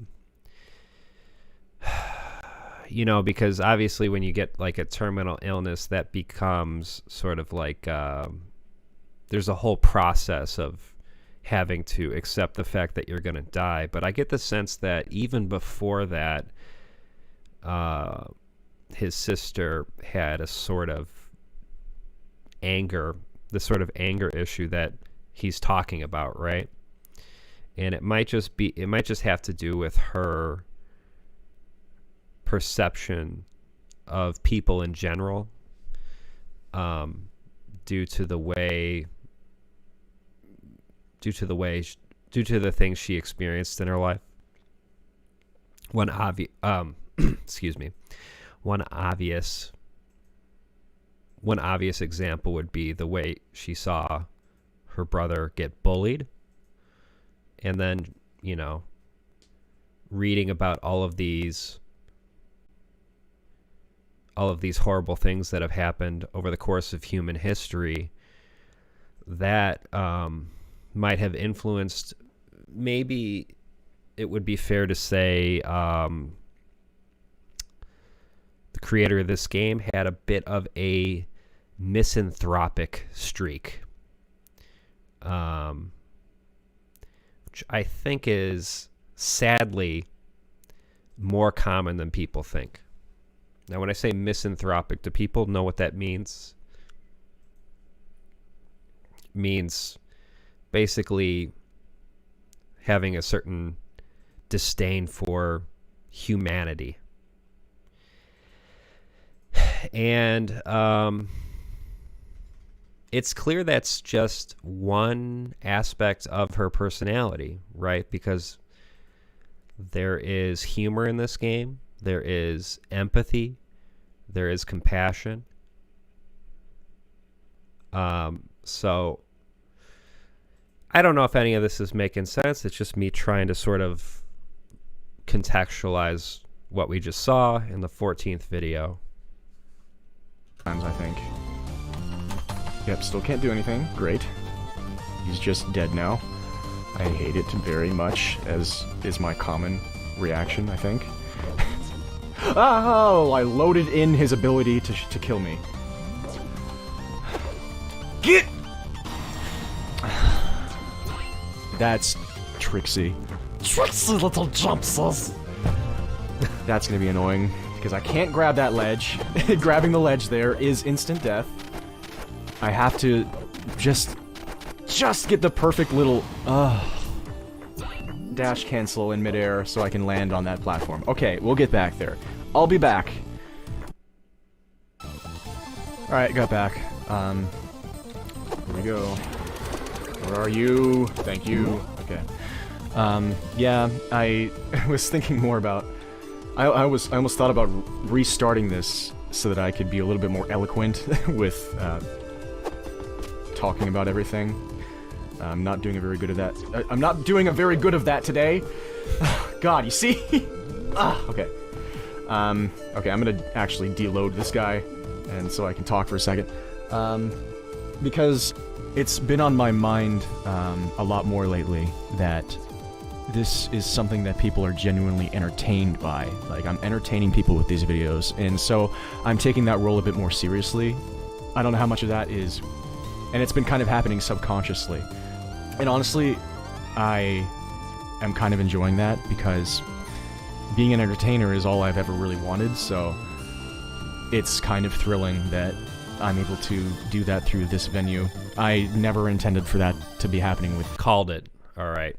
you know, because obviously when you get like a terminal illness, that becomes sort of like there's a whole process of having to accept the fact that you're going to die. But I get the sense that even before that, his sister had a sort of anger, the sort of anger issue that he's talking about, right? And it might just have to do with her perception of people in general, due to the things she experienced in her life. One obvious example would be the way she saw her brother get bullied, and then, you know, reading about all of these horrible things that have happened over the course of human history that might have influenced, maybe it would be fair to say, the creator of this game had a bit of a misanthropic streak, which I think is sadly more common than people think. Now, when I say misanthropic, do people know what that means? It means basically having a certain disdain for humanity. And it's clear that's just one aspect of her personality, right? Because there is humor in this game. There is empathy. There is compassion. So I don't know if any of this is making sense. It's just me trying to sort of contextualize what we just saw in the 14th video. I think. Yep, still can't do anything. Great. he's just dead now. I hate it very much, as is my common reaction, I think. Oh, I loaded in his ability to kill me. Get! That's Trixie. Trixie little jumpses. That's gonna be annoying, because I can't grab that ledge. Grabbing the ledge there is instant death. I have to just get the perfect little dash cancel in midair so I can land on that platform. Okay, we'll get back there. I'll be back. Alright, got back. Here we go. Where are you? Thank you. Okay. Yeah, I was thinking more about... I almost thought about restarting this so that I could be a little bit more eloquent with, talking about everything. I'm not doing a very good of that. I'm not doing a very good of that today. God, you see? Okay. Okay, I'm gonna actually deload this guy, and so I can talk for a second. Because it's been on my mind, a lot more lately that this is something that people are genuinely entertained by. Like, I'm entertaining people with these videos, and so I'm taking that role a bit more seriously. I don't know how much of that is, and it's been kind of happening subconsciously. And honestly, I am kind of enjoying that, because being an entertainer is all I've ever really wanted, so it's kind of thrilling that I'm able to do that through this venue. I never intended for that to be happening with... Called it. All right.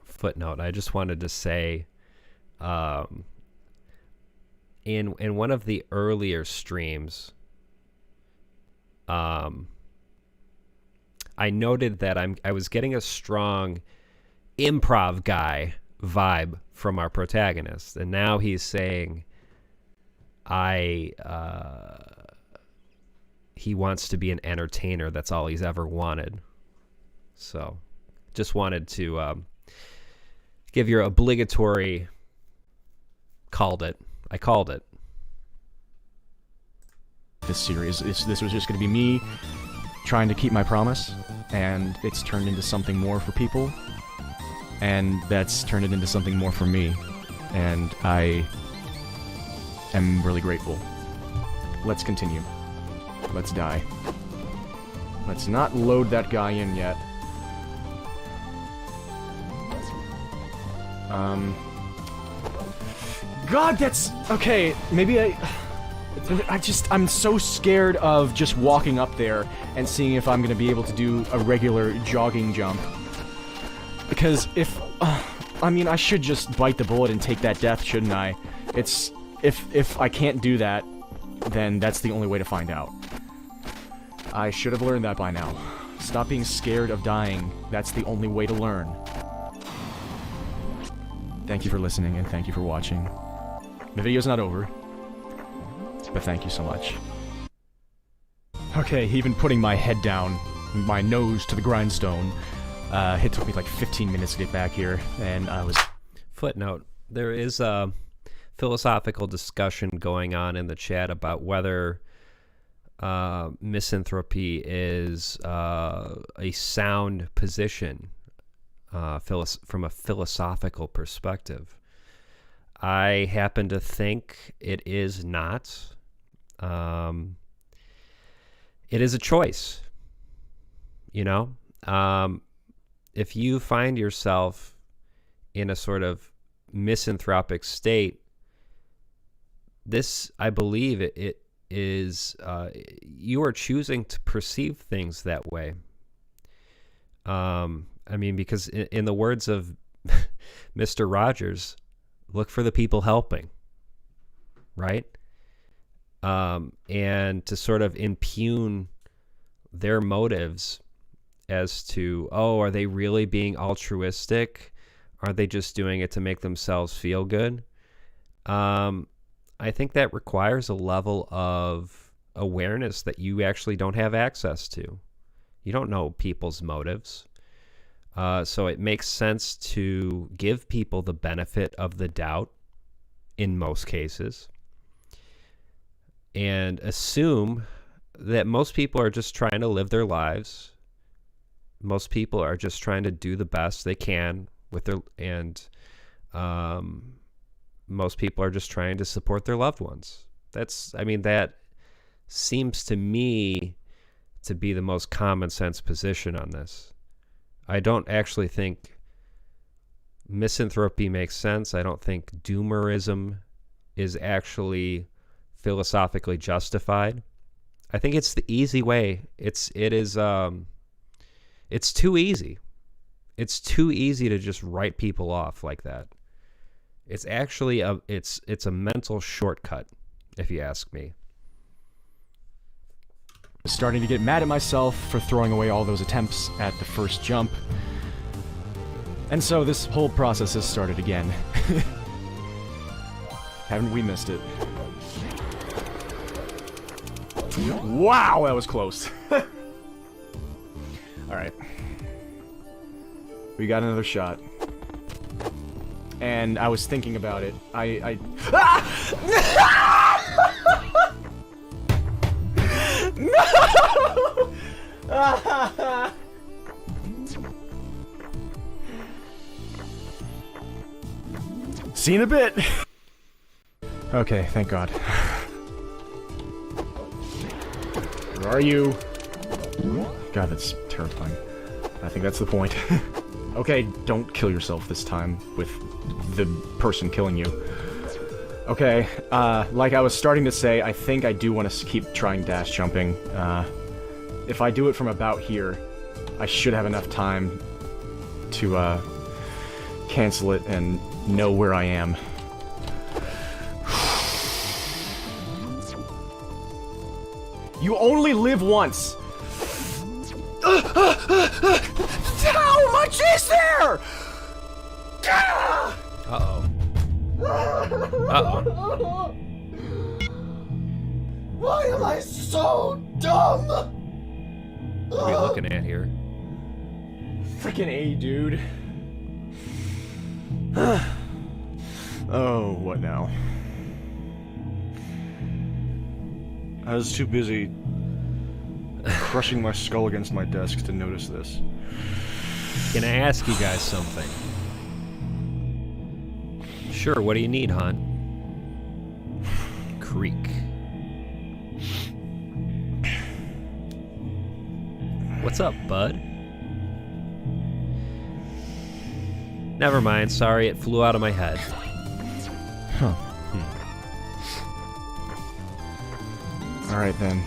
Footnote. I just wanted to say, in one of the earlier streams, I noted that I was getting a strong improv guy vibe from our protagonist, and now he's saying he wants to be an entertainer. That's all he's ever wanted. So just wanted to give your obligatory called it. I called it. This series, this was just going to be me trying to keep my promise, and it's turned into something more for people, and that's turned it into something more for me, and I am really grateful. Let's continue. Let's die. Let's not load that guy in yet. God, that's... Okay, maybe I'm so scared of just walking up there and seeing if I'm gonna be able to do a regular jogging jump. Because if... I mean, I should just bite the bullet and take that death, shouldn't I? It's... If I can't do that, then that's the only way to find out. I should have learned that by now. Stop being scared of dying. That's the only way to learn. Thank you for listening, and thank you for watching. The video's not over, but thank you so much. Okay, even putting my head down, my nose to the grindstone, it took me like 15 minutes to get back here, and I was... Footnote. There is a philosophical discussion going on in the chat about whether misanthropy is a sound position from a philosophical perspective. I happen to think it is not. It is a choice, you know? If you find yourself in a sort of misanthropic state, this, I believe, it is you are choosing to perceive things that way. I mean, because in the words of Mr. Rogers, look for the people helping, right? And to sort of impugn their motives as to, oh, are they really being altruistic? Are they just doing it to make themselves feel good? I think that requires a level of awareness that you actually don't have access to. You don't know people's motives. So it makes sense to give people the benefit of the doubt in most cases and assume that most people are just trying to live their lives Most people are just trying to do the best they can with their, and most people are just trying to support their loved ones. I mean, that seems to me to be the most common sense position on this. I don't actually think misanthropy makes sense. I don't think doomerism is actually philosophically justified. I think it's the easy way. It's too easy. It's too easy to just write people off like that. It's actually it's a mental shortcut, if you ask me. Starting to get mad at myself for throwing away all those attempts at the first jump. And so this whole process has started again. Haven't we missed it? Wow, that was close. Alright. We got another shot. And I was thinking about it. No! See you in a bit. Okay, thank God. Where are you? God, that's terrifying. I think that's the point. Okay, don't kill yourself this time with the person killing you. Okay, like I was starting to say, I think I do want to keep trying dash jumping. If I do it from about here, I should have enough time to, cancel it and know where I am. You only live once! How much is there?! Uh-oh. Uh-oh. Why am I so dumb? What are we looking at here? Freaking A, dude. Oh, what now? I was too busy crushing my skull against my desk to notice this. Can I ask you guys something? Sure, what do you need, hon? Creek. What's up, bud? Never mind, sorry, it flew out of my head. Huh. Alright then.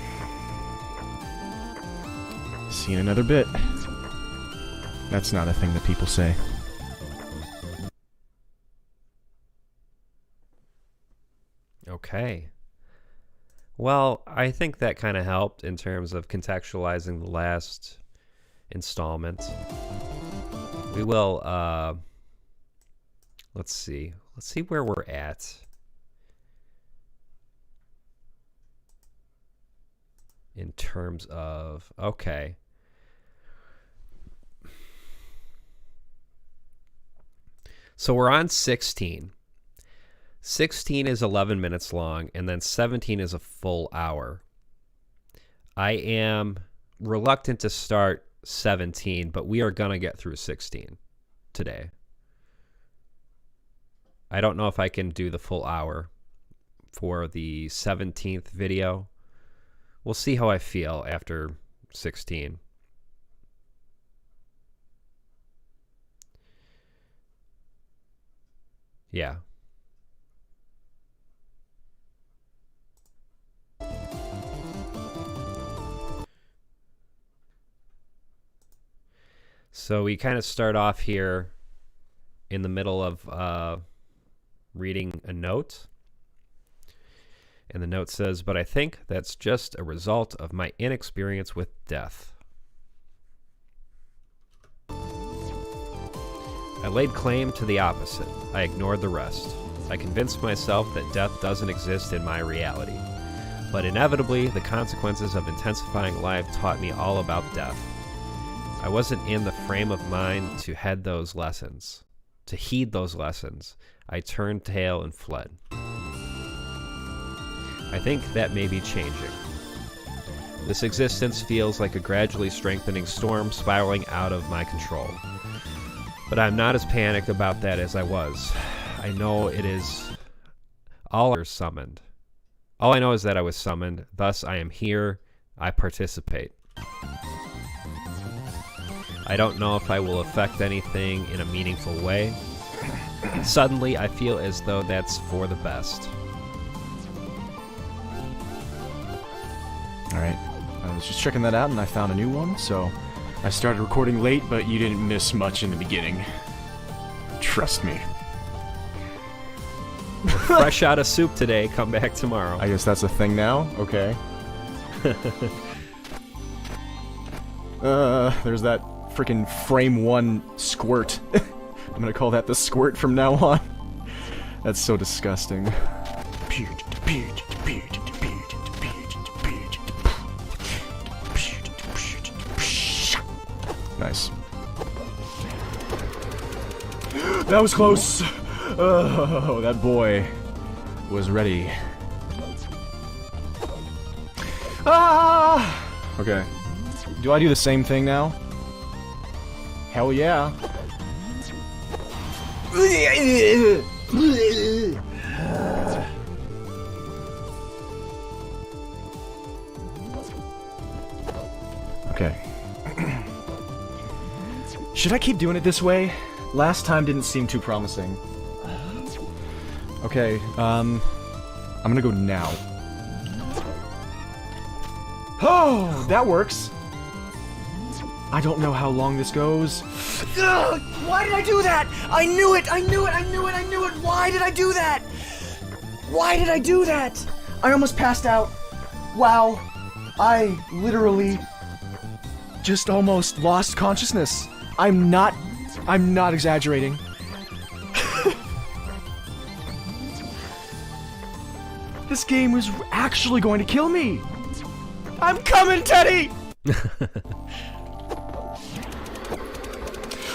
See you in another bit. That's not a thing that people say. Okay. Well, I think that kind of helped in terms of contextualizing the last installment. We will, let's see. Let's see where we're at. In terms of, okay. So we're on 16. 16 is 11 minutes long, and then 17 is a full hour. I am reluctant to start 17, but we are going to get through 16 today. I don't know if I can do the full hour for the 17th video. We'll see how I feel after 16. Yeah. So we kind of start off here in the middle of reading a note. And the note says, "But I think that's just a result of my inexperience with death. I laid claim to the opposite. I ignored the rest. I convinced myself that death doesn't exist in my reality. But inevitably, the consequences of intensifying life taught me all about death. I wasn't in the frame of mind to heed those lessons. I turned tail and fled. I think that may be changing. This existence feels like a gradually strengthening storm spiraling out of my control. But I'm not as panicked about that as I was. I know it is all summoned. All I know is that I was summoned, thus I am here, I participate. I don't know if I will affect anything in a meaningful way. Suddenly, I feel as though that's for the best. Alright, I was just checking that out and I found a new one, so I started recording late, but you didn't miss much in the beginning. Trust me. Fresh out of soup today, come back tomorrow. I guess that's a thing now? Okay. There's that freaking frame 1 squirt. I'm gonna call that the squirt from now on. That's so disgusting. Nice. That was close! Oh, that boy was ready. Ah! Okay. Do I do the same thing now? Hell yeah. Okay. Should I keep doing it this way? Last time didn't seem too promising. Okay, I'm gonna go now. Oh, that works! I don't know how long this goes. Ugh, why did I do that? I knew it! I knew it! I knew it! I knew it! Why did I do that? Why did I do that? I almost passed out. Wow. I literally just almost lost consciousness. I'm not exaggerating. This game was actually going to kill me. I'm coming, Teddy!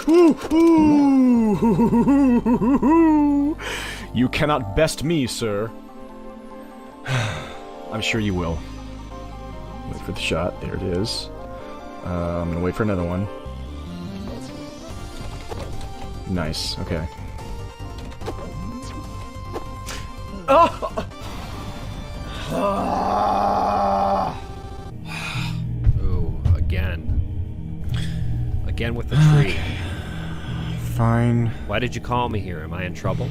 Ooh. You cannot best me, sir. I'm sure you will. Wait for the shot. There it is. I'm gonna wait for another one. Nice. Okay. Oh! Ooh, again. Again with the tree. Fine. Why did you call me here? Am I in trouble?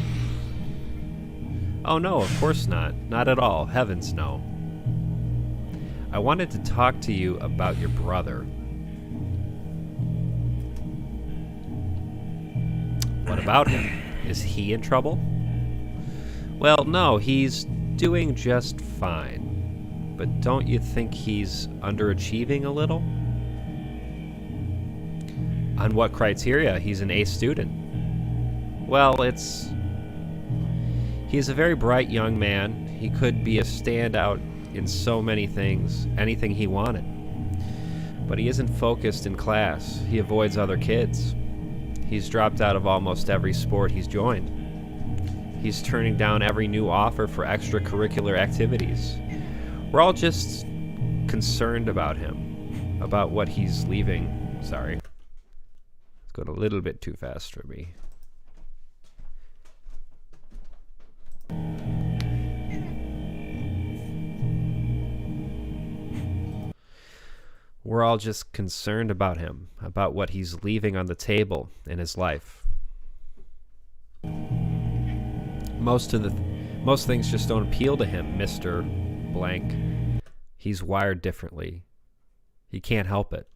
Oh no, of course not. Not at all. Heavens no. I wanted to talk to you about your brother. What about him? Is he in trouble? Well, no, he's doing just fine. But don't you think he's underachieving a little? On what criteria? He's an A student. Well, he's a very bright young man. He could be a standout in so many things, anything he wanted. But he isn't focused in class. He avoids other kids. He's dropped out of almost every sport he's joined. He's turning down every new offer for extracurricular activities. We're all just concerned about him, about what he's leaving. Sorry. It's going a little bit too fast for me. We're all just concerned about him, about what he's leaving on the table in his life. Most things just don't appeal to him, Mr. Blank. He's wired differently. He can't help it.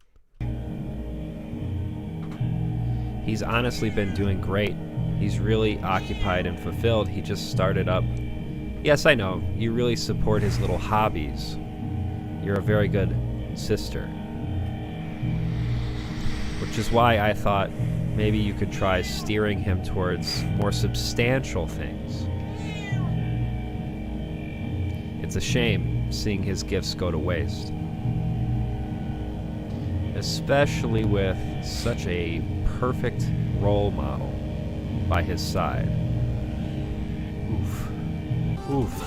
He's honestly been doing great. He's really occupied and fulfilled. He just started up. Yes, I know. You really support his little hobbies. You're a very good sister. Which is why I thought maybe you could try steering him towards more substantial things. It's a shame seeing his gifts go to waste. Especially with such a perfect role model by his side. Oof. Oof.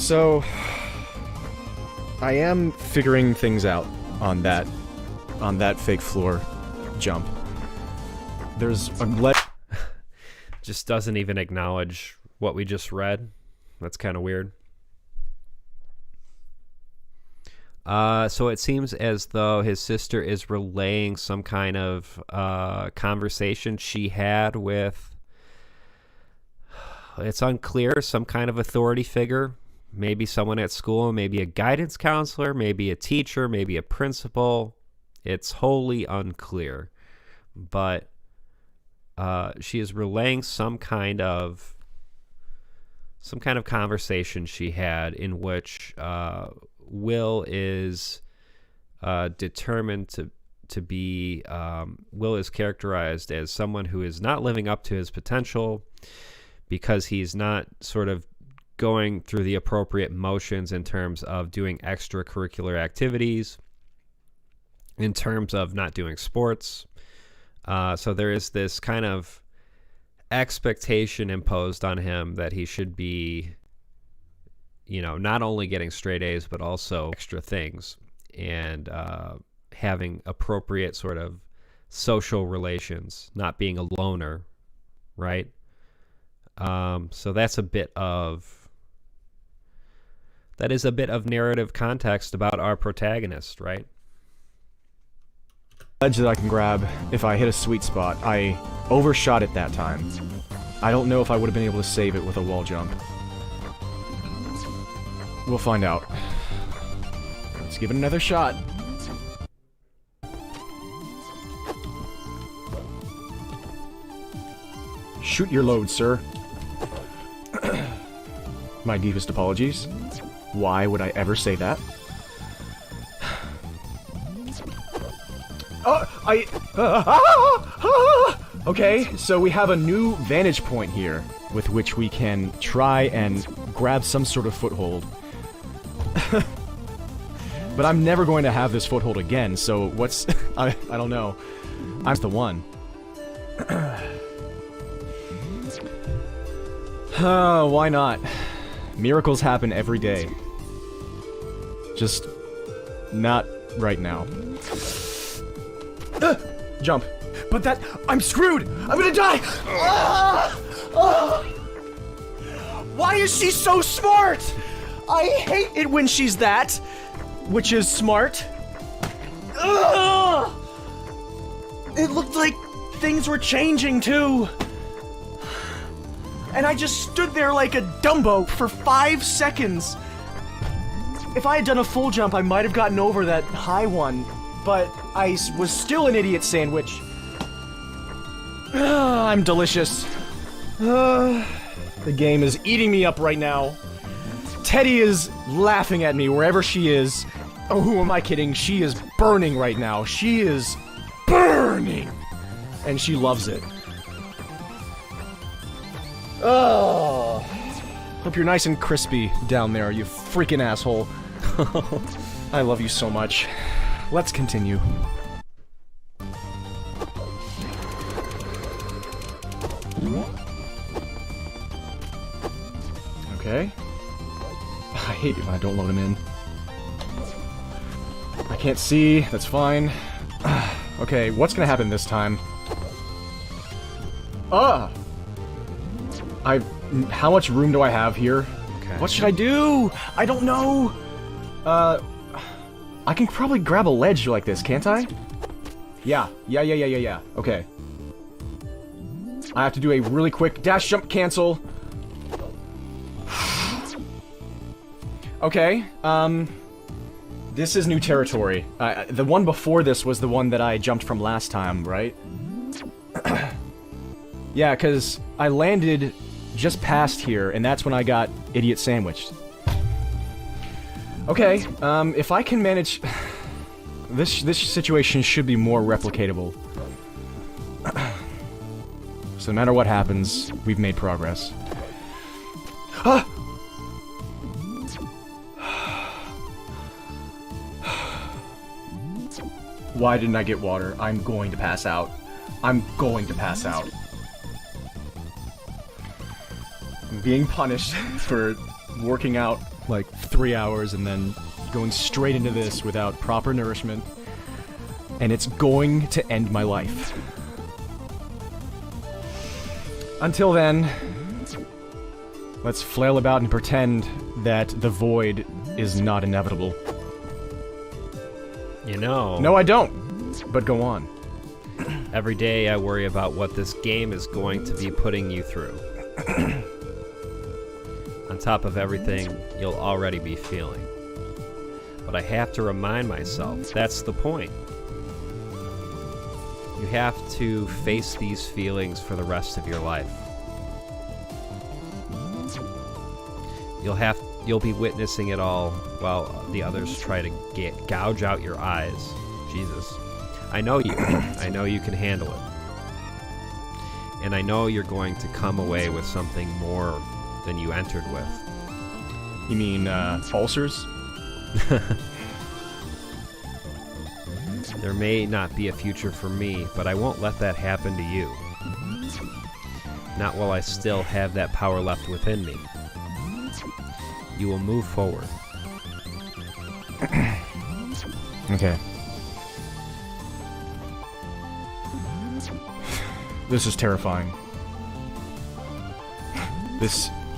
So, I am figuring things out on that fake floor jump. There's a Just doesn't even acknowledge what we just read. That's kind of weird. So it seems as though his sister is relaying some kind of conversation she had with, it's unclear, some kind of authority figure. Maybe someone at school, maybe a guidance counselor, maybe a teacher, maybe a principal. It's wholly unclear. But she is relaying some kind of conversation she had in which Will is determined to be, Will is characterized as someone who is not living up to his potential because he's not sort of going through the appropriate motions in terms of doing extracurricular activities, in terms of not doing sports. So there is this kind of expectation imposed on him that he should be, not only getting straight A's, but also extra things, and having appropriate sort of social relations, not being a loner, right? So that is a bit of narrative context about our protagonist, right? Ledge that I can grab if I hit a sweet spot. I overshot it that time. I don't know if I would have been able to save it with a wall jump. We'll find out. Let's give it another shot. Shoot your load, sir. My deepest apologies. Why would I ever say that? Okay, so we have a new vantage point here with which we can try and grab some sort of foothold. But I'm never going to have this foothold again, so what's... I don't know. I'm the one. Why not? Miracles happen every day. Just... not right now. Jump. But that... I'm screwed! I'm gonna die! Why is she so smart? I hate it when she's that. Which is smart. It looked like things were changing too. And I just stood there like a Dumbo for 5 seconds. If I had done a full jump, I might have gotten over that high one. But I was still an idiot sandwich. I'm delicious. The game is eating me up right now. Teddy is laughing at me wherever she is. Oh, who am I kidding? She is burning right now. She is burning! And she loves it. Oh, hope you're nice and crispy down there, you freaking asshole. I love you so much. Let's continue. Okay. I hate it when I don't load them in. I can't see, that's fine. Okay, what's gonna happen this time? How much room do I have here? Okay. What should I do? I don't know! I can probably grab a ledge like this, can't I? Yeah. Okay. I have to do a really quick dash jump cancel. Okay, this is new territory. The one before this was the one that I jumped from last time, right? Yeah, because I landed just past here, and that's when I got idiot sandwiched. Okay, if I can manage... This situation should be more replicatable. So no matter what happens, we've made progress. Ah! Why didn't I get water? I'm going to pass out. I'm going to pass out. I'm being punished for working out like 3 hours and then going straight into this without proper nourishment. And it's going to end my life. Until then, let's flail about and pretend that the void is not inevitable. You know... No, I don't. But go on. Every day I worry about what this game is going to be putting you through. On top of everything you'll already be feeling. But I have to remind myself, that's the point. You have to face these feelings for the rest of your life. You'll be witnessing it all while the others try to gouge out your eyes. Jesus. I know you. I know you can handle it. And I know you're going to come away with something more than you entered with. You mean, ulcers? There may not be a future for me, but I won't let that happen to you. Not while I still have that power left within me. You will move forward. Okay. This is terrifying.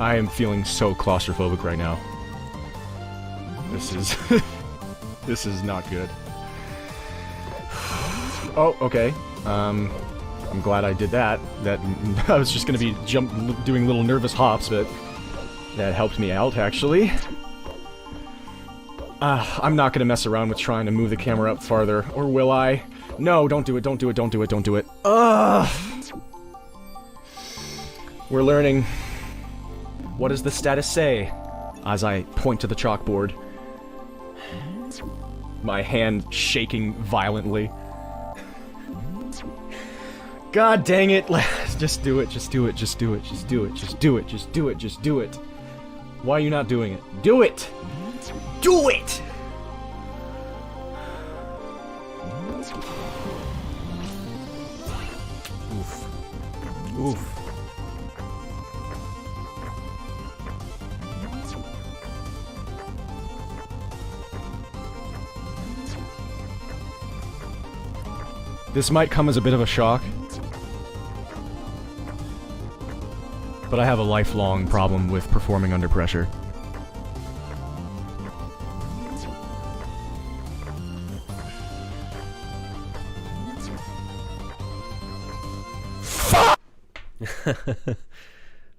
I am feeling so claustrophobic right now. This is... this is not good. Oh, okay. I'm glad I did that. I was just gonna be doing little nervous hops, but that helped me out, actually. I'm not gonna mess around with trying to move the camera up farther, or will I? No, don't do it, don't do it, don't do it, don't do it. We're learning. What does the status say? As I point to the chalkboard. My hand shaking violently. God dang it! Just do it, just do it, just do it, just do it, just do it, just do it, just do it. Why are you not doing it? Do it! Do it! Oof. Oof. This might come as a bit of a shock, but I have a lifelong problem with performing under pressure.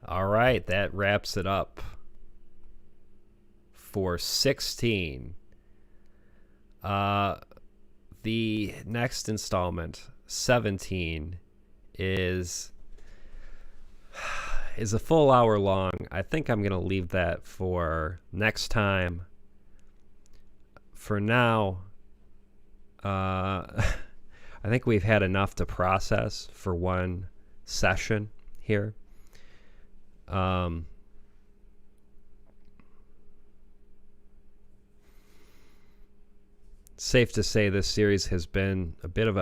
All right, that wraps it up for 16. The next installment, 17, is a full hour long. I think I'm going to leave that for next time. For now, I think we've had enough to process for one session here. Safe to say this series has been a bit of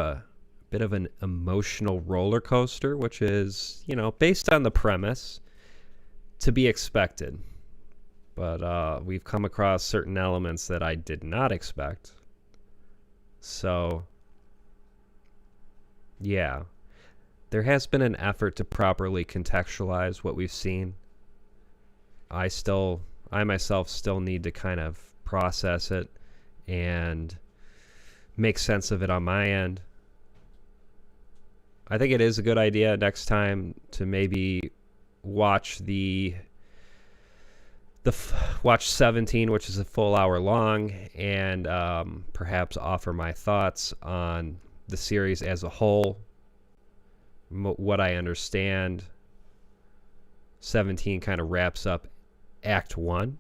an emotional roller coaster, which is, you know, based on the premise, to be expected. But we've come across certain elements that I did not expect. So, yeah. There has been an effort to properly contextualize what we've seen. I myself still need to kind of process it and make sense of it on my end. I think it is a good idea next time to maybe watch watch 17, which is a full hour long, and perhaps offer my thoughts on the series as a whole. What I understand, 17 kind of wraps up Act 1,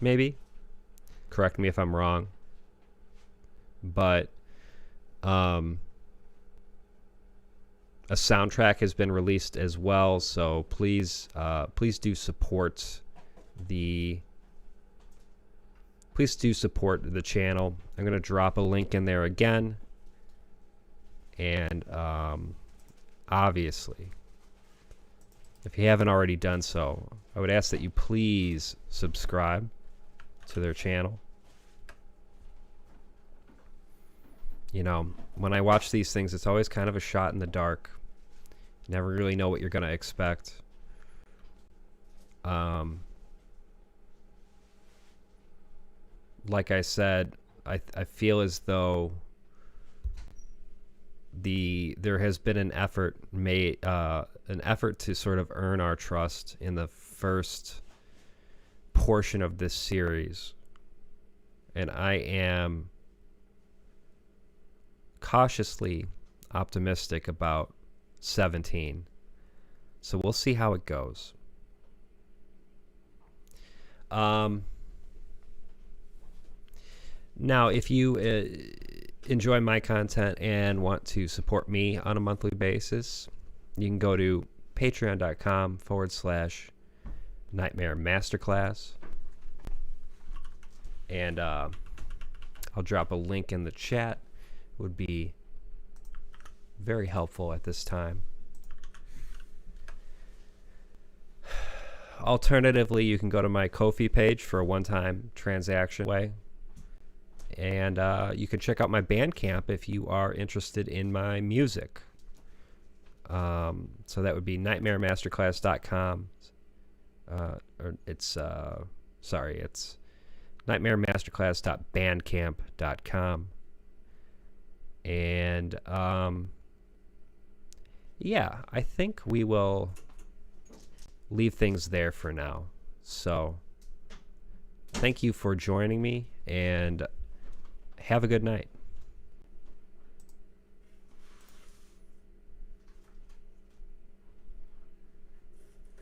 maybe. Correct me if I'm wrong. But a soundtrack has been released as well, so please do support the channel. I'm going to drop a link in there again. And obviously, if you haven't already done so, I would ask that you please subscribe to their channel. You know, when I watch these things, it's always kind of a shot in the dark. You never really know what you're going to expect. Like I said, I feel as though there has been an effort made, an effort to sort of earn our trust in the first portion of this series, and I am cautiously optimistic about 17. So we'll see how it goes. Now, if you enjoy my content and want to support me on a monthly basis, you can go to patreon.com/Nightmare Masterclass. And I'll drop a link in the chat. It would be very helpful at this time. Alternatively, you can go to my Ko-fi page for a one-time transaction way. And you can check out my Bandcamp if you are interested in my music. So that would be nightmaremasterclass.com. It's nightmaremasterclass.bandcamp.com. And yeah, I think we will leave things there for now. So thank you for joining me, and have a good night.